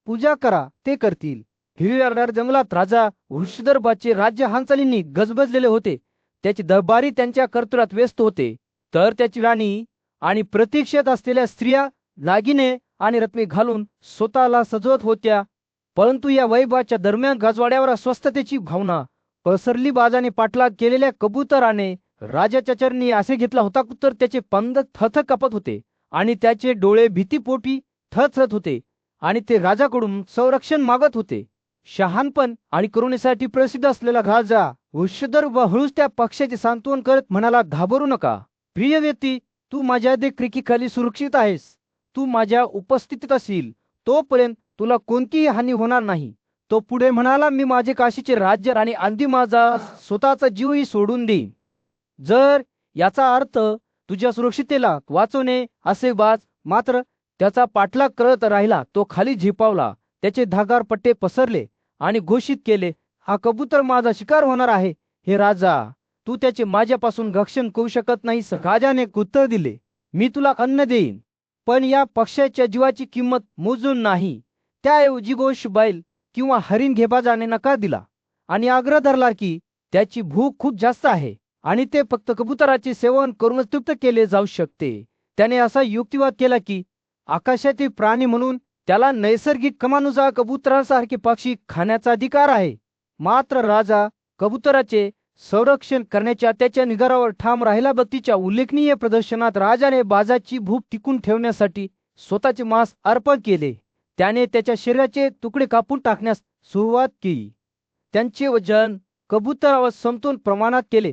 पूजा करा, ते करतील. हिरव्यागार जंगलात राजा वृषदर्भाचे राज्य हालचालींनी गजबजलेले होते. त्याचे दरबारी त्यांच्या कर्तव्यात व्यस्त होते, तर त्याची राणी आणि प्रतीक्षेत असलेल्या स्त्रिया दागिने आणि रत्ने घालून स्वतःला सजवत होत्या. परंतु या वैभवाच्या दरम्यान राजवाड्यावर अस्वस्थतेची भावना पसरली. बाजाने पाठलाग केलेल्या कबुतराने राजाच्या चरणी असे घेतला होता, तर त्याचे पंध थरथर कापत होते आणि त्याचे डोळे भीतीपोटी थरथरत होते आणि ते राजाकडून संरक्षण मागत होते. शहाणपण आणि करुणेसाठी प्रसिद्ध असलेला राजा वृषदर्भ हळूच त्या पक्षाचे सांत्वन करत म्हणाला, घाबरू नका प्रिय व्यक्ती, तू माझ्या देखरेखीखाली सुरक्षित आहेस. तू माझ्या उपस्थितीत असशील तोपर्यंत तुला कोणतीही हानी होणार नाही. तो पुढे म्हणाला, मी माझे काशीचे राज्य आणि अंतिम माझा स्वतःचा जीवही सोडून देईन, जर याचा अर्थ तुझ्या सुरक्षितेला वाचवणे असे वाच. मात्र त्याचा पाठलाग करत राहिला. तो खाली झेपावला, त्याचे धागार पट्टे पसरले आणि घोषित केले, हा कबूतर माझा शिकार होणार आहे. हे राजा, तू त्याचे माझ्यापासून रक्षण करू शकत नाहीस. राजाने उत्तर दिले, मी तुला अन्न देईन, पण या पक्ष्याच्या जीवाची किंमत मोजून नाही. त्याऐवजी गोश बैल किंवा हरिण घेबाजाने नकार दिला आणि आग्रह धरला की त्याची भूक खूप जास्त आहे आणि ते फक्त कबुतराचे सेवन करूनच तृप्त केले जाऊ शकते. त्याने असा युक्तिवाद केला की आकाशातील प्राणी म्हणून त्याला नैसर्गिक क्रमानुसार कबुतरासारखे पक्षी खाण्याचा अधिकार आहे. मात्र राजा कबुतराचे संरक्षण करण्याच्या त्याच्या निर्धारावर ठाम राहिला. भक्तीच्या उल्लेखनीय प्रदर्शनात राजाने बाजाची भूक टिकून ठेवण्यासाठी स्वतःचे मांस अर्पण केले. त्याने त्याच्या शरीराचे तुकडे कापून टाकण्यास सुरुवात केली. त्यांचे वजन कबुतरावर समतोल प्रमाणात केले,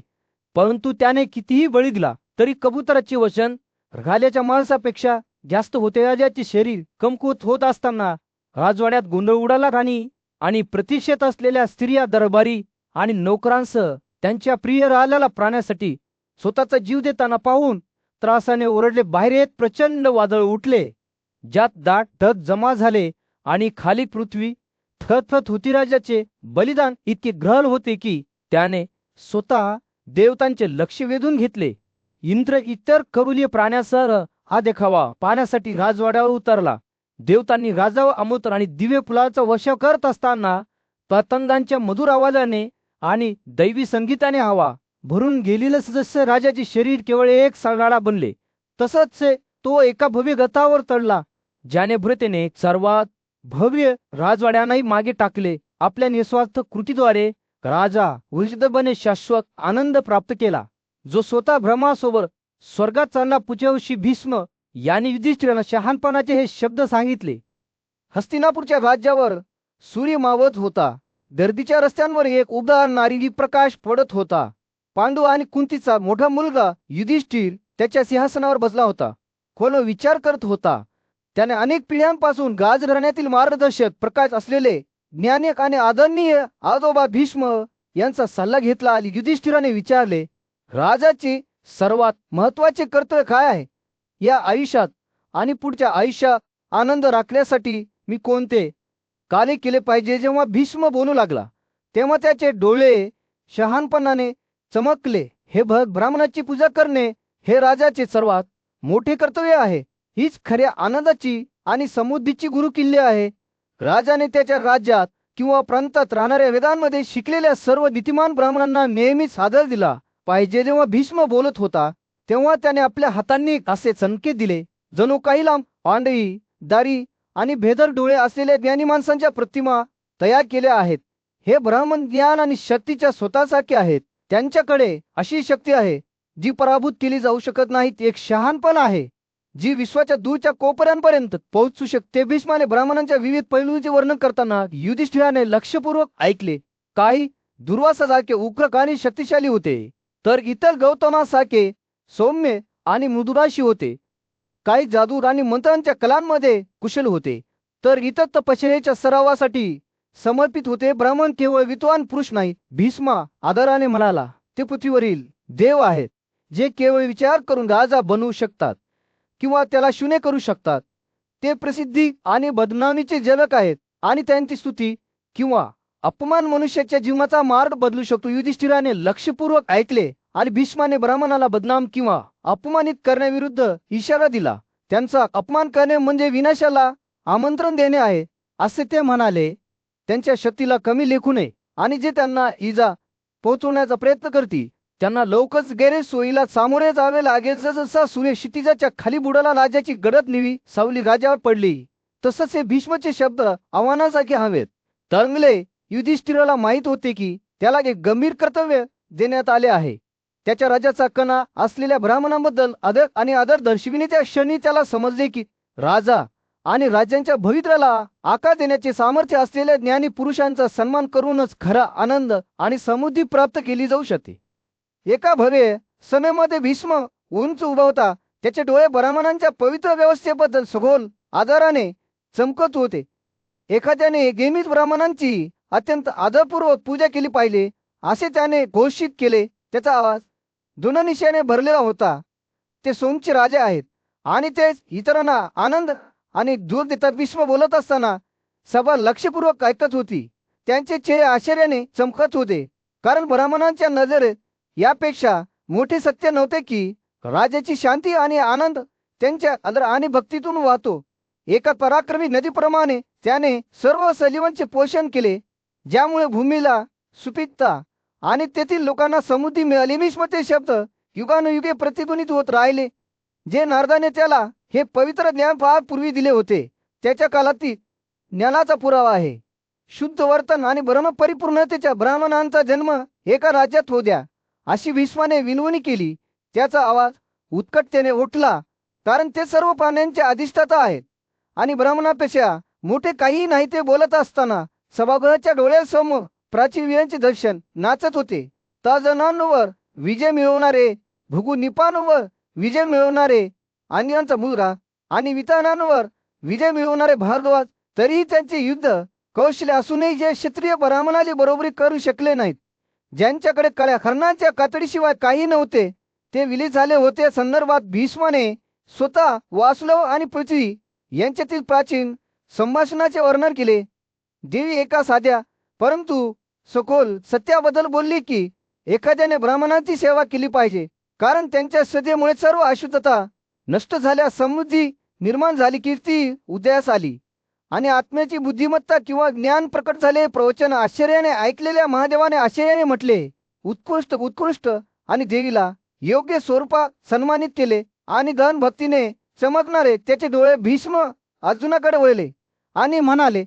परंतु त्याने कितीही बळी दिला तरी कबुतराचे वजन राजाच्या मांसापेक्षा जास्त होते. राजाचे शरीर कमकुवत होत असताना राजवाड्यात गोंधळ उडाला. राणी आणि प्रतीक्षेत असलेल्या स्त्रिया, दरबारी आणि नोकरांसह त्यांच्या प्रिय राजाला प्राण्यासाठी स्वतःचा जीव देताना पाहून त्रासाने ओरडले. बाहेर येत प्रचंड वादळ उठले, ज्यात दाट ढग जमा झाले आणि खाली पृथ्वी थरथरत होती. राजाचे बलिदान इतके ग्रहण होते की त्याने स्वतः देवतांचे लक्ष वेधून घेतले. इंद्र इतर खगोलीय प्राण्यासह हा देखावा पाहण्यासाठी राजवाड्यावर उतरला. देवतांनी राजावर अमृत आणि दिव्य फुलाचा वर्षाव करत असताना पतंगांच्या मधुर आवाजाने आणि दैवी संगीताने हवा भरून गेलेलं सदस्य राजाचे शरीर केवळ एक सांगाडा बनले. तसंच तो एका भव्य गतावर चढला, ज्याने भ्रतेने सर्वात भव्य राजवाड्यालाही मागे टाकले. आपल्या निस्वार्थ कृतीद्वारे राजा ऊर्जितपणे शाश्वत आनंद प्राप्त केला, जो स्वतः ब्रह्मासोबत स्वर्गात चालला. पुढच्या भीष्म यांनी युधिष्ठिराला शहाणपणाचे हे शब्द सांगितले. हस्तिनापूरच्या राज्यावर सूर्य मावळत होता. गर्दीच्या रस्त्यांवर एक उबदार नारिंगी प्रकाश पडत होता. पांडू आणि कुंतीचा मोठा मुलगा युधिष्ठिर त्याच्या सिंहासनावर बसला होता. खोल विचार करत होता. त्याने अनेक पिढ्यांपासून गाज घराण्यातील मार्गदर्शक प्रकाश असलेले ज्ञानिक आणि आदरणीय आजोबा भीष्म यांचा सल्ला घेतला आणि युधिष्ठिराने विचारले, राजाचे सर्वात महत्वाचे कर्तव्य काय आहे? या आयुष्यात आणि पुढच्या आयुष्यात आनंद राखण्यासाठी मी कोणते कार्य केले पाहिजे? जेव्हा भीष्म बोलू लागला तेव्हा त्याचे डोळे शहाणपणाने चमकले. हे ब्राह्मणाची पूजा करणे हे राजाचे सर्वात मोठे कर्तव्य आहे. हीच खऱ्या आनंदाची आणि समृद्धीची गुरुकिल्ली आहे. राजाने त्याच्या राज्यात किंवा प्रांतात राहणाऱ्या वेदांमध्ये शिकलेल्या सर्व नीतिमान ब्राह्मणांना नेहमीच आदर दिला पाहिजे. जेव्हा भीष्म बोलत होता तेव्हा त्याने आपल्या हातांनी असे संकेत दिले जणू काही लांब आंधळी, दारी आणि भेदर डोळे असलेल्या ज्ञानी माणसांच्या प्रतिमा तयार केल्या आहेत. हे ब्राह्मण ज्ञान आणि शक्तीच्या स्वतःसारखे आहेत. त्यांच्याकडे अशी शक्ती आहे जी पराभूत केली जाऊ शकत नाही. एक शहाणपण आहे जी विश्वाच्या दूरच्या कोपऱ्यांपर्यंत पोहोचू शकते. भीष्माने ब्राह्मणांच्या विविध पैलूंचे वर्णन करताना युधिष्ठिराने लक्षपूर्वक ऐकले. काही दुर्वासासारखे उग्र आणि शक्तिशाली होते, तर इतर गौतमासारखे सौम्य आणि मृदुराशी होते. काही जादू आणि मंत्रांच्या कलांमध्ये कुशल होते, तर इतर तपश्चर्येच्या सरावासाठी समर्पित होते. ब्राह्मण केवळ विद्वान पुरुष नाही, भीष्मा आदराने म्हणाला, ते पृथ्वीवरील देव आहेत जे केवळ विचार करून राजा बनवू शकतात किंवा त्याला शून्य करू शकतात. ते प्रसिद्धी आणि बदनामीचे जनक आहेत आणि त्यांची स्तुती किंवा अपमान मनुष्याच्या जीवनाचा मार्ग बदलू शकतो. युधिष्ठिराने लक्षपूर्वक ऐकले आणि भीष्माने ब्राह्मणाला बदनाम किंवा अपमानित करण्याविरुद्ध इशारा दिला. त्यांचा अपमान करणे म्हणजे विनाशाला आमंत्रण देणे आहे असे ते म्हणाले. त्यांच्या शक्तीला कमी लेखू नये आणि जे त्यांना इजा पोहोचवण्याचा प्रयत्न करतील त्यांना लवकरच गैरसोयीला सामोरे जावे लागेल. जसा सूर्य क्षितिजाच्या खाली बुडाला, राजाची गडद निवी सावली राजावर पडली, तसंच हे भीष्माचे शब्द आव्हानासारखे हवेत तरंगले. युधिष्ठिराला माहित होते की त्याला एक गंभीर कर्तव्य देण्यात आले आहे. त्याच्या राजाचा कणा असलेल्या ब्राह्मणांबद्दल आदर दर्शविणे. त्या क्षणी त्याला समजले की राजा आणि राज्यांच्या भवित्र्याला आकार देण्याचे सामर्थ्य असलेल्या ज्ञानी पुरुषांचा सन्मान करूनच खरा आनंद आणि समृद्धी प्राप्त केली जाऊ शकते. एका भव्य सभेमध्ये भीष्म उंच उभा होता. त्याचे डोळे ब्राह्मणांच्या पवित्र व्यवस्थेबद्दल सखोल आदराने चमकत होते. एखाद्याने गेमीत ब्राह्मणांची अत्यंत आदरपूर्वक पूजा केली पाहिजे असे त्याने घोषित केले. त्याचा आवाज दुननिशाने भरलेला होता. ते सोमचे राजे आहेत आणि तेच इतरांना आनंद आणि दूर देतात. भीष्म बोलत असताना सभा लक्षपूर्वक ऐकत होती. त्यांचे चेहरे आश्चर्याने चमकत होते, कारण ब्राह्मणांच्या नजरेत यापेक्षा मोठे सत्य नव्हते की राजाची शांती आणि आनंद त्यांच्या आदर आणि भक्तीतून वाहतो. एका पराक्रमी नदीप्रमाणे त्याने सर्व सजीवांचे पोषण केले, ज्यामुळे भूमीला सुपीकता आणि तेथील लोकांना समृद्धी मिळाली. भीष्मचे शब्द युगानुयुगे प्रतिध्वनित होत राहिले, जे नारदाने त्याला हे पवित्र ज्ञान फार पूर्वी दिले होते. त्याच्या काळातील ज्ञानाचा पुरावा आहे. शुद्ध वर्तन आणि ब्रह्मपरिपूर्णतेच्या ब्राह्मणांचा जन्म एका राज्यात होऊ द्या, अशी भीष्माने विनवणी केली. त्याचा आवाज उत्कटतेने उठला, कारण ते सर्व प्राण्यांचे अधिष्ठाता आहेत आणि ब्राह्मणापेक्षा मोठे काहीही नाही. ते बोलत असताना सभागृहाच्या डोळ्यासमोर प्राचीन वीरांचे दर्शन नाचत होते. तजनांवर विजय मिळवणारे भृगुनिपांवर विजय मिळवणारे अन्यांचा मुद्रा आणि वितानांवर विजय मिळवणारे भारद्वाज, तरीही त्यांचे युद्ध कौशल्य असूनही जे क्षत्रिय ब्राह्मणाची बरोबरी करू शकले नाहीत, ज्यांच्याकडे कळ्या हरणांच्या कातडीशिवाय काही नव्हते, ते विलीन झाले होते. संदर्भात भीष्माने स्वतः वासुदेव आणि पृथ्वी यांच्यातील प्राचीन संभाषणाचे वर्णन केले. देवी एका साध्या परंतु सखोल सत्याबद्दल बोलली की एखाद्याने ब्राह्मणांची सेवा केली पाहिजे, कारण त्यांच्या श्रद्धेमुळे सर्व अशुद्धता नष्ट झाल्या, समृद्धी निर्माण झाली, कीर्ती उदयास आली आणि आत्म्याची बुद्धिमत्ता किंवा ज्ञान प्रकट झाले. प्रवचन आश्चर्याने ऐकलेल्या महादेवाने आश्चर्याने म्हटले, उत्कृष्ट उत्कृष्ट, आणि देवीला योग्य स्वरूपात सन्मानित केले. आणि धन भक्तीने चमकणारे त्याचे डोळे भीष्म अर्जुनाकडे वळले आणि म्हणाले,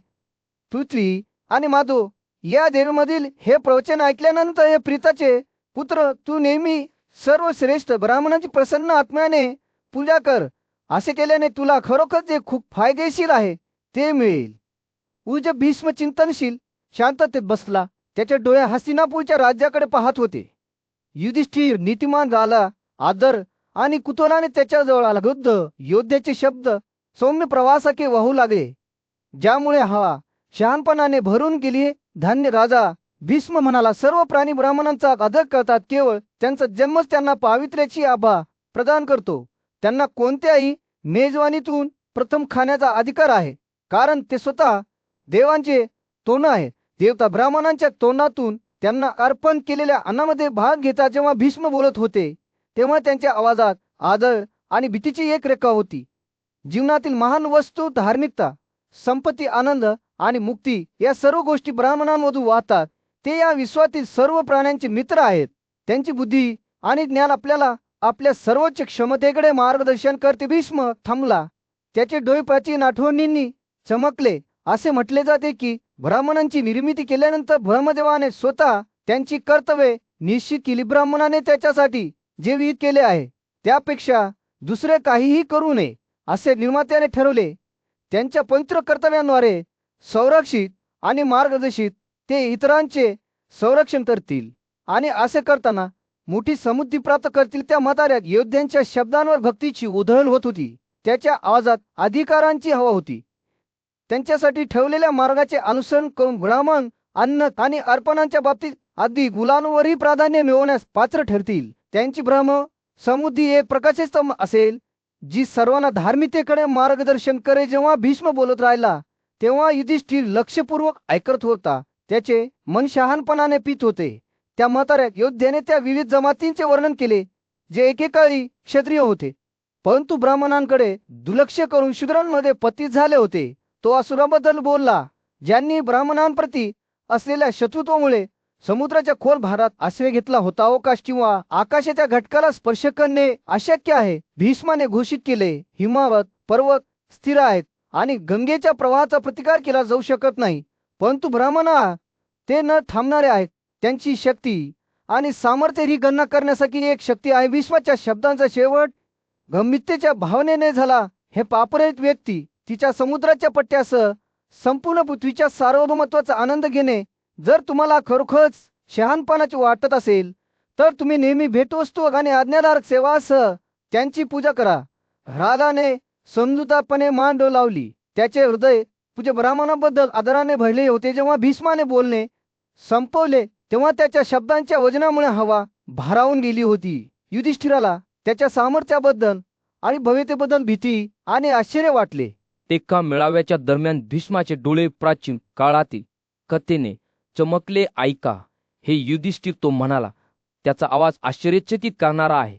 पृथ्वी आणि माधव या देवीमधील हे प्रवचन ऐकल्यानंतर, हे प्रीताचे पुत्र, तू नेहमी सर्वश्रेष्ठ ब्राह्मणांची प्रसन्न आत्म्याने पूजा कर. असे केल्याने तुला खरोखर जे खूप फायदेशीर आहे ते मिळेल. उज भीष्म चिंतनशील शांततेत बसला. त्याचे डोळे हस्तिनापूरच्या राज्याकडे पाहत होते. युधिष्ठिर नीतिमान झाला. आदर आणि कुतूहलाने त्याच्या जवळ आला. वृद्ध योद्ध्याचे शब्द सौम्य प्रवासाके वाहू लागले, ज्यामुळे हवा शहाणपणाने भरून गेली. धान्य राजा भीष्म म्हणाला, सर्व प्राणी ब्राह्मणांचा आदर करतात, केवळ त्यांचा जन्मच त्यांना पावित्र्याची आभा प्रदान करतो. त्यांना कोणत्याही मेजवानीतून प्रथम खाण्याचा अधिकार आहे, कारण ते स्वतः देवांचे तोंड आहे. देवता ब्राह्मणांच्या तोंडातून त्यांना अर्पण केलेल्या अन्नामध्ये भाग घेतात. जेव्हा भीष्म बोलत होते तेव्हा त्यांच्या आवाजात आदर आणि भीतीची एक रेखा होती. जीवनातील महान वस्तू, धार्मिकता, संपत्ती, आनंद आणि मुक्ती या सर्व गोष्टी ब्राह्मणांमधून वाहतात. ते या विश्वातील सर्व प्राण्यांचे मित्र आहेत. त्यांची बुद्धी आणि ज्ञान आपल्याला आपल्या सर्वोच्च क्षमतेकडे मार्गदर्शन करते. भीष्म थांबला. त्याचे डोळे प्राचीन आठवणींनी चमकले. असे म्हटले जाते की ब्राह्मणांची निर्मिती केल्यानंतर ब्रह्मदेवाने स्वतः त्यांची कर्तव्ये निश्चित केली. ब्राह्मणाने त्याच्यासाठी जे विहित केले आहे त्यापेक्षा दुसरे काहीही करू नये असे निर्मात्याने ठरवले. त्यांच्या पवित्र कर्तव्यांद्वारे संरक्षित आणि मार्गदर्शित ते इतरांचे संरक्षण करतील आणि असे करताना मोठी समृद्धी प्राप्त करतील. त्या म्हाताऱ्या योद्ध्यांच्या शब्दांवर भक्तीची उधळण होत होती. त्याच्या आवाजात अधिकारांची हवा होती. त्यांच्यासाठी ठेवलेल्या मार्गाचे अनुसरण करून ब्राह्मण अन्न आणि अर्पणांच्या बाबतीत आधी गुलांवरही प्राधान्य मिळवण्यास पात्र ठरतील. त्यांची ब्रह्म समृद्धी एक प्रकाशचे स्तंभ असेल, जी सर्वांना धार्मिकतेकडे मार्गदर्शन करे. जेव्हा भीष्म बोलत राहिला तेव्हा युधिष्ठिर लक्षपूर्वक ऐकत होता. त्याचे मन शहाणपणाने पीत होते. त्या म्हाताऱ्या योद्ध्याने त्या विविध जमातींचे वर्णन केले, जे एकेकाळी क्षत्रिय होते, परंतु ब्राह्मणांकडे दुर्लक्ष करून शूद्रांमध्ये पतित झाले होते. तो असुराबद्दल बोलला, ज्यांनी ब्राह्मणांप्रती असलेल्या शत्रुत्वामुळे समुद्राच्या खोल भारात आश्रय घेतला होता. अवकाश किंवा आकाशाच्या घटकाला स्पर्श करणे अशक्य आहे. भीष्माने घोषित केले, हिमावत पर्वत स्थिर आहेत आणि गंगेच्या प्रवाहाचा प्रतिकार केला जाऊ शकत नाही, परंतु ब्राह्मणा ते न थांबणारे आहेत. त्यांची शक्ती आणि सामर्थ्य ही गणना करण्यासाठी एक शक्ती आहे. भीष्माच्या शब्दांचा शेवट गंभीरतेच्या भावनेने झाला. हे पापरहित व्यक्ती तिच्या समुद्राच्या पट्ट्यासह संपूर्ण पृथ्वीच्या सार्वभौमत्वाचा आनंद घेणे. जर तुम्हाला खरोखरच शहाणपणाचे वाटत असेल तर तुम्ही नेहमी भेटवस्तू आणि आज्ञाधारक सेवासह त्यांची पूजा करा. राधाने समजूतदारपणे मान डोलावली. त्याचे हृदय पूज्य ब्राह्मणाबद्दल आदराने भरले होते. जेव्हा भीष्माने बोलणे संपवले तेव्हा त्याच्या शब्दांच्या वजनामुळे हवा भारावून गेली होती. युधिष्ठिराला त्याच्या सामर्थ्याबद्दल आणि भव्यतेबद्दल भीती आणि आश्चर्य वाटले. एका मेळाव्याच्या दरम्यान भीष्माचे डोळे प्राचीन काळातील कथेने चमकले. ऐका हे युधिष्ठिर, तो म्हणाला. त्याचा आवाज आश्चर्यचकित करणारा आहे.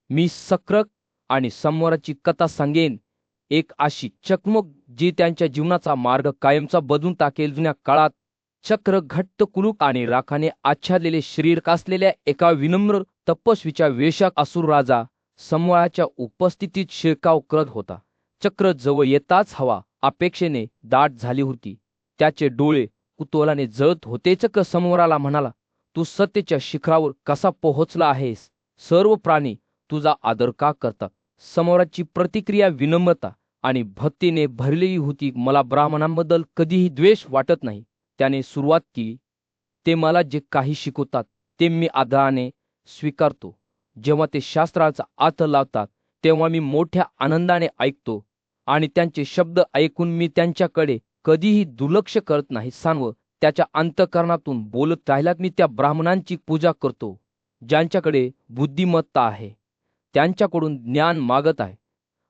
मी सक्रक आणि समोराची कथा सांगेन, एक अशी चकमक जी त्यांच्या जीवनाचा मार्ग कायमचा बदलून टाकेल. जुन्या काळात चक्र, घट्ट कुलूप आणि राखाने आच्छादलेले शरीर असलेल्या एका विनम्र तपस्वीच्या वेशात असुर राजा समूहाच्या उपस्थितीत शिरकाव करत होता. चक्र जवळ येताच हवा अपेक्षेने दाट झाली होती. त्याचे डोळे कुतूहलाने जळत होते. चक्र समोराला म्हणाला, तू सत्तेच्या शिखरावर कसा पोहोचला आहेस? सर्व प्राणी तुझा आदर का करतात? समोराची प्रतिक्रिया विनम्रता आणि भक्तीने भरलेली होती. मला ब्राह्मणांबद्दल कधीही द्वेष वाटत नाही, त्याने सुरुवात केली. ते मला जे काही शिकवतात ते मी आदराने स्वीकारतो. जेव्हा ते शास्त्राचा अर्थ लावतात तेव्हा मी मोठ्या आनंदाने ऐकतो आणि त्यांचे शब्द ऐकून मी त्यांच्याकडे कधीही दुर्लक्ष करत नाही. सानव त्याच्या अंतःकरणातून बोलत राहिला, मी त्या ब्राह्मणांची पूजा करतो ज्यांच्याकडे बुद्धिमत्ता आहे, त्यांच्याकडून ज्ञान मागत आहे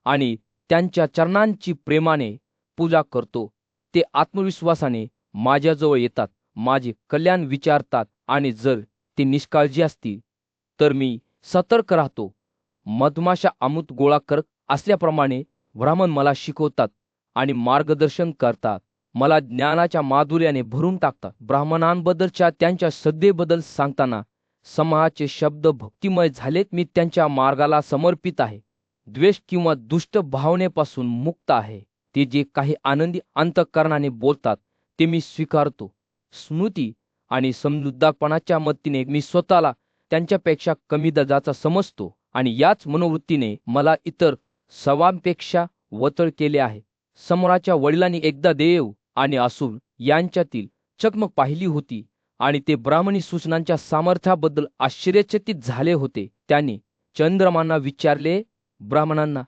आणि त्यांच्या चरणांची प्रेमाने पूजा करतो. ते आत्मविश्वासाने माझ्याजवळ येतात, माझे कल्याण विचारतात आणि जर ते निष्काळजी असतील तर मी सतर्क राहतो. मधमाशा अमृत गोळा करत असल्याप्रमाणे ब्राह्मण मला शिकवतात आणि मार्गदर्शन करतात. मला ज्ञानाच्या माधुर्याने भरून टाकतात. ब्राह्मणांबद्दलच्या त्यांच्या श्रद्धेबद्दल सांगताना समाहाचे शब्द भक्तिमय झालेत. मी त्यांच्या मार्गाला समर्पित आहे, द्वेष किंवा दुष्ट भावनेपासून मुक्त आहे. ते जे काही आनंदी अंतःकरणाने बोलतात ते मी स्वीकारतो. स्मृती आणि समजूतदारपणाच्या मतीने मी स्वतःला त्यांच्यापेक्षा कमी दर्जाचा समजतो आणि याच मनोवृत्तीने मला इतर सर्वांपेक्षा वचळ केले आहे. समोराच्या वडिलांनी एकदा देव आणि असुर यांच्यातील चकमक पाहिली होती आणि ते ब्राह्मणी सूचनांच्या सामर्थ्याबद्दल आश्चर्यचकित झाले होते. त्यांनी चंद्रमांना विचारले, ब्राह्मणांना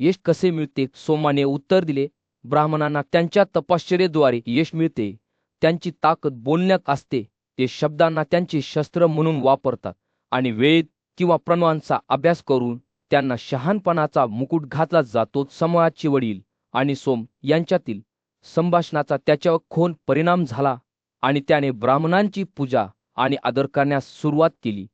यश कसे मिळते? सोमाने उत्तर दिले, ब्राह्मणांना त्यांच्या तपश्चर्येद्वारे यश मिळते. त्यांची ताकद बोलण्यात असते. ते शब्दांना त्यांचे शस्त्र म्हणून वापरतात आणि वेद किंवा प्रणवांचा अभ्यास करून त्यांना शहाणपणाचा मुकुट घातला जातो. समूहाचे वडील आणि सोम यांच्यातील संभाषणाचा त्याच्यावर खोल परिणाम झाला आणि त्याने ब्राह्मणांची पूजा आणि आदर करण्यास सुरुवात केली.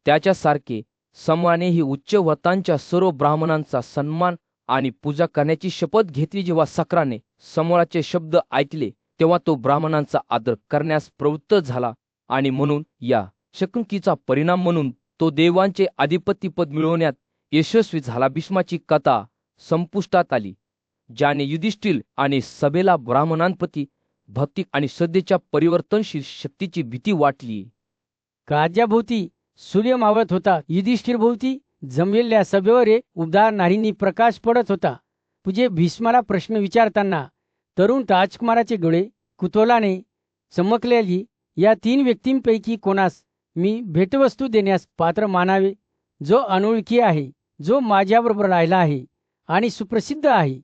त्याच्यासारखे समूहानेही उच्च व्रतांच्या सर्व ब्राह्मणांचा सन्मान आणि पूजा करण्याची शपथ घेतली. जेव्हा सक्राने समूहाचे शब्द ऐकले तेव्हा तो ब्राह्मणांचा आदर करण्यास प्रवृत्त झाला आणि म्हणून या शकुंकीचा परिणाम म्हणून तो देवांचे अधिपतीपद मिळवण्यात यशस्वी झाला. भीष्माची कथा संपुष्टात आली, ज्याने युधिष्ठिर आणि सभेला ब्राह्मणांप्रती भक्ती आणि श्रद्धेच्या परिवर्तनशील शक्तीची भीती वाटली. काज्याभोवती सूर्य मावळत होता. युधिष्ठिरभोवती जमलेल्या सभेवर एक उबदार नारींनी प्रकाश पडत होता. पूजे भीष्माला प्रश्न विचारताना तरुण राजकुमाराचे डोळे कुतूहलाने चमकलेली. या 3 व्यक्तींपैकी कोणास मी भेटवस्तू देण्यास पात्र मानावे? जो अनोळखी आहे, जो माझ्याबरोबर राहिला आहे आणि सुप्रसिद्ध आहे,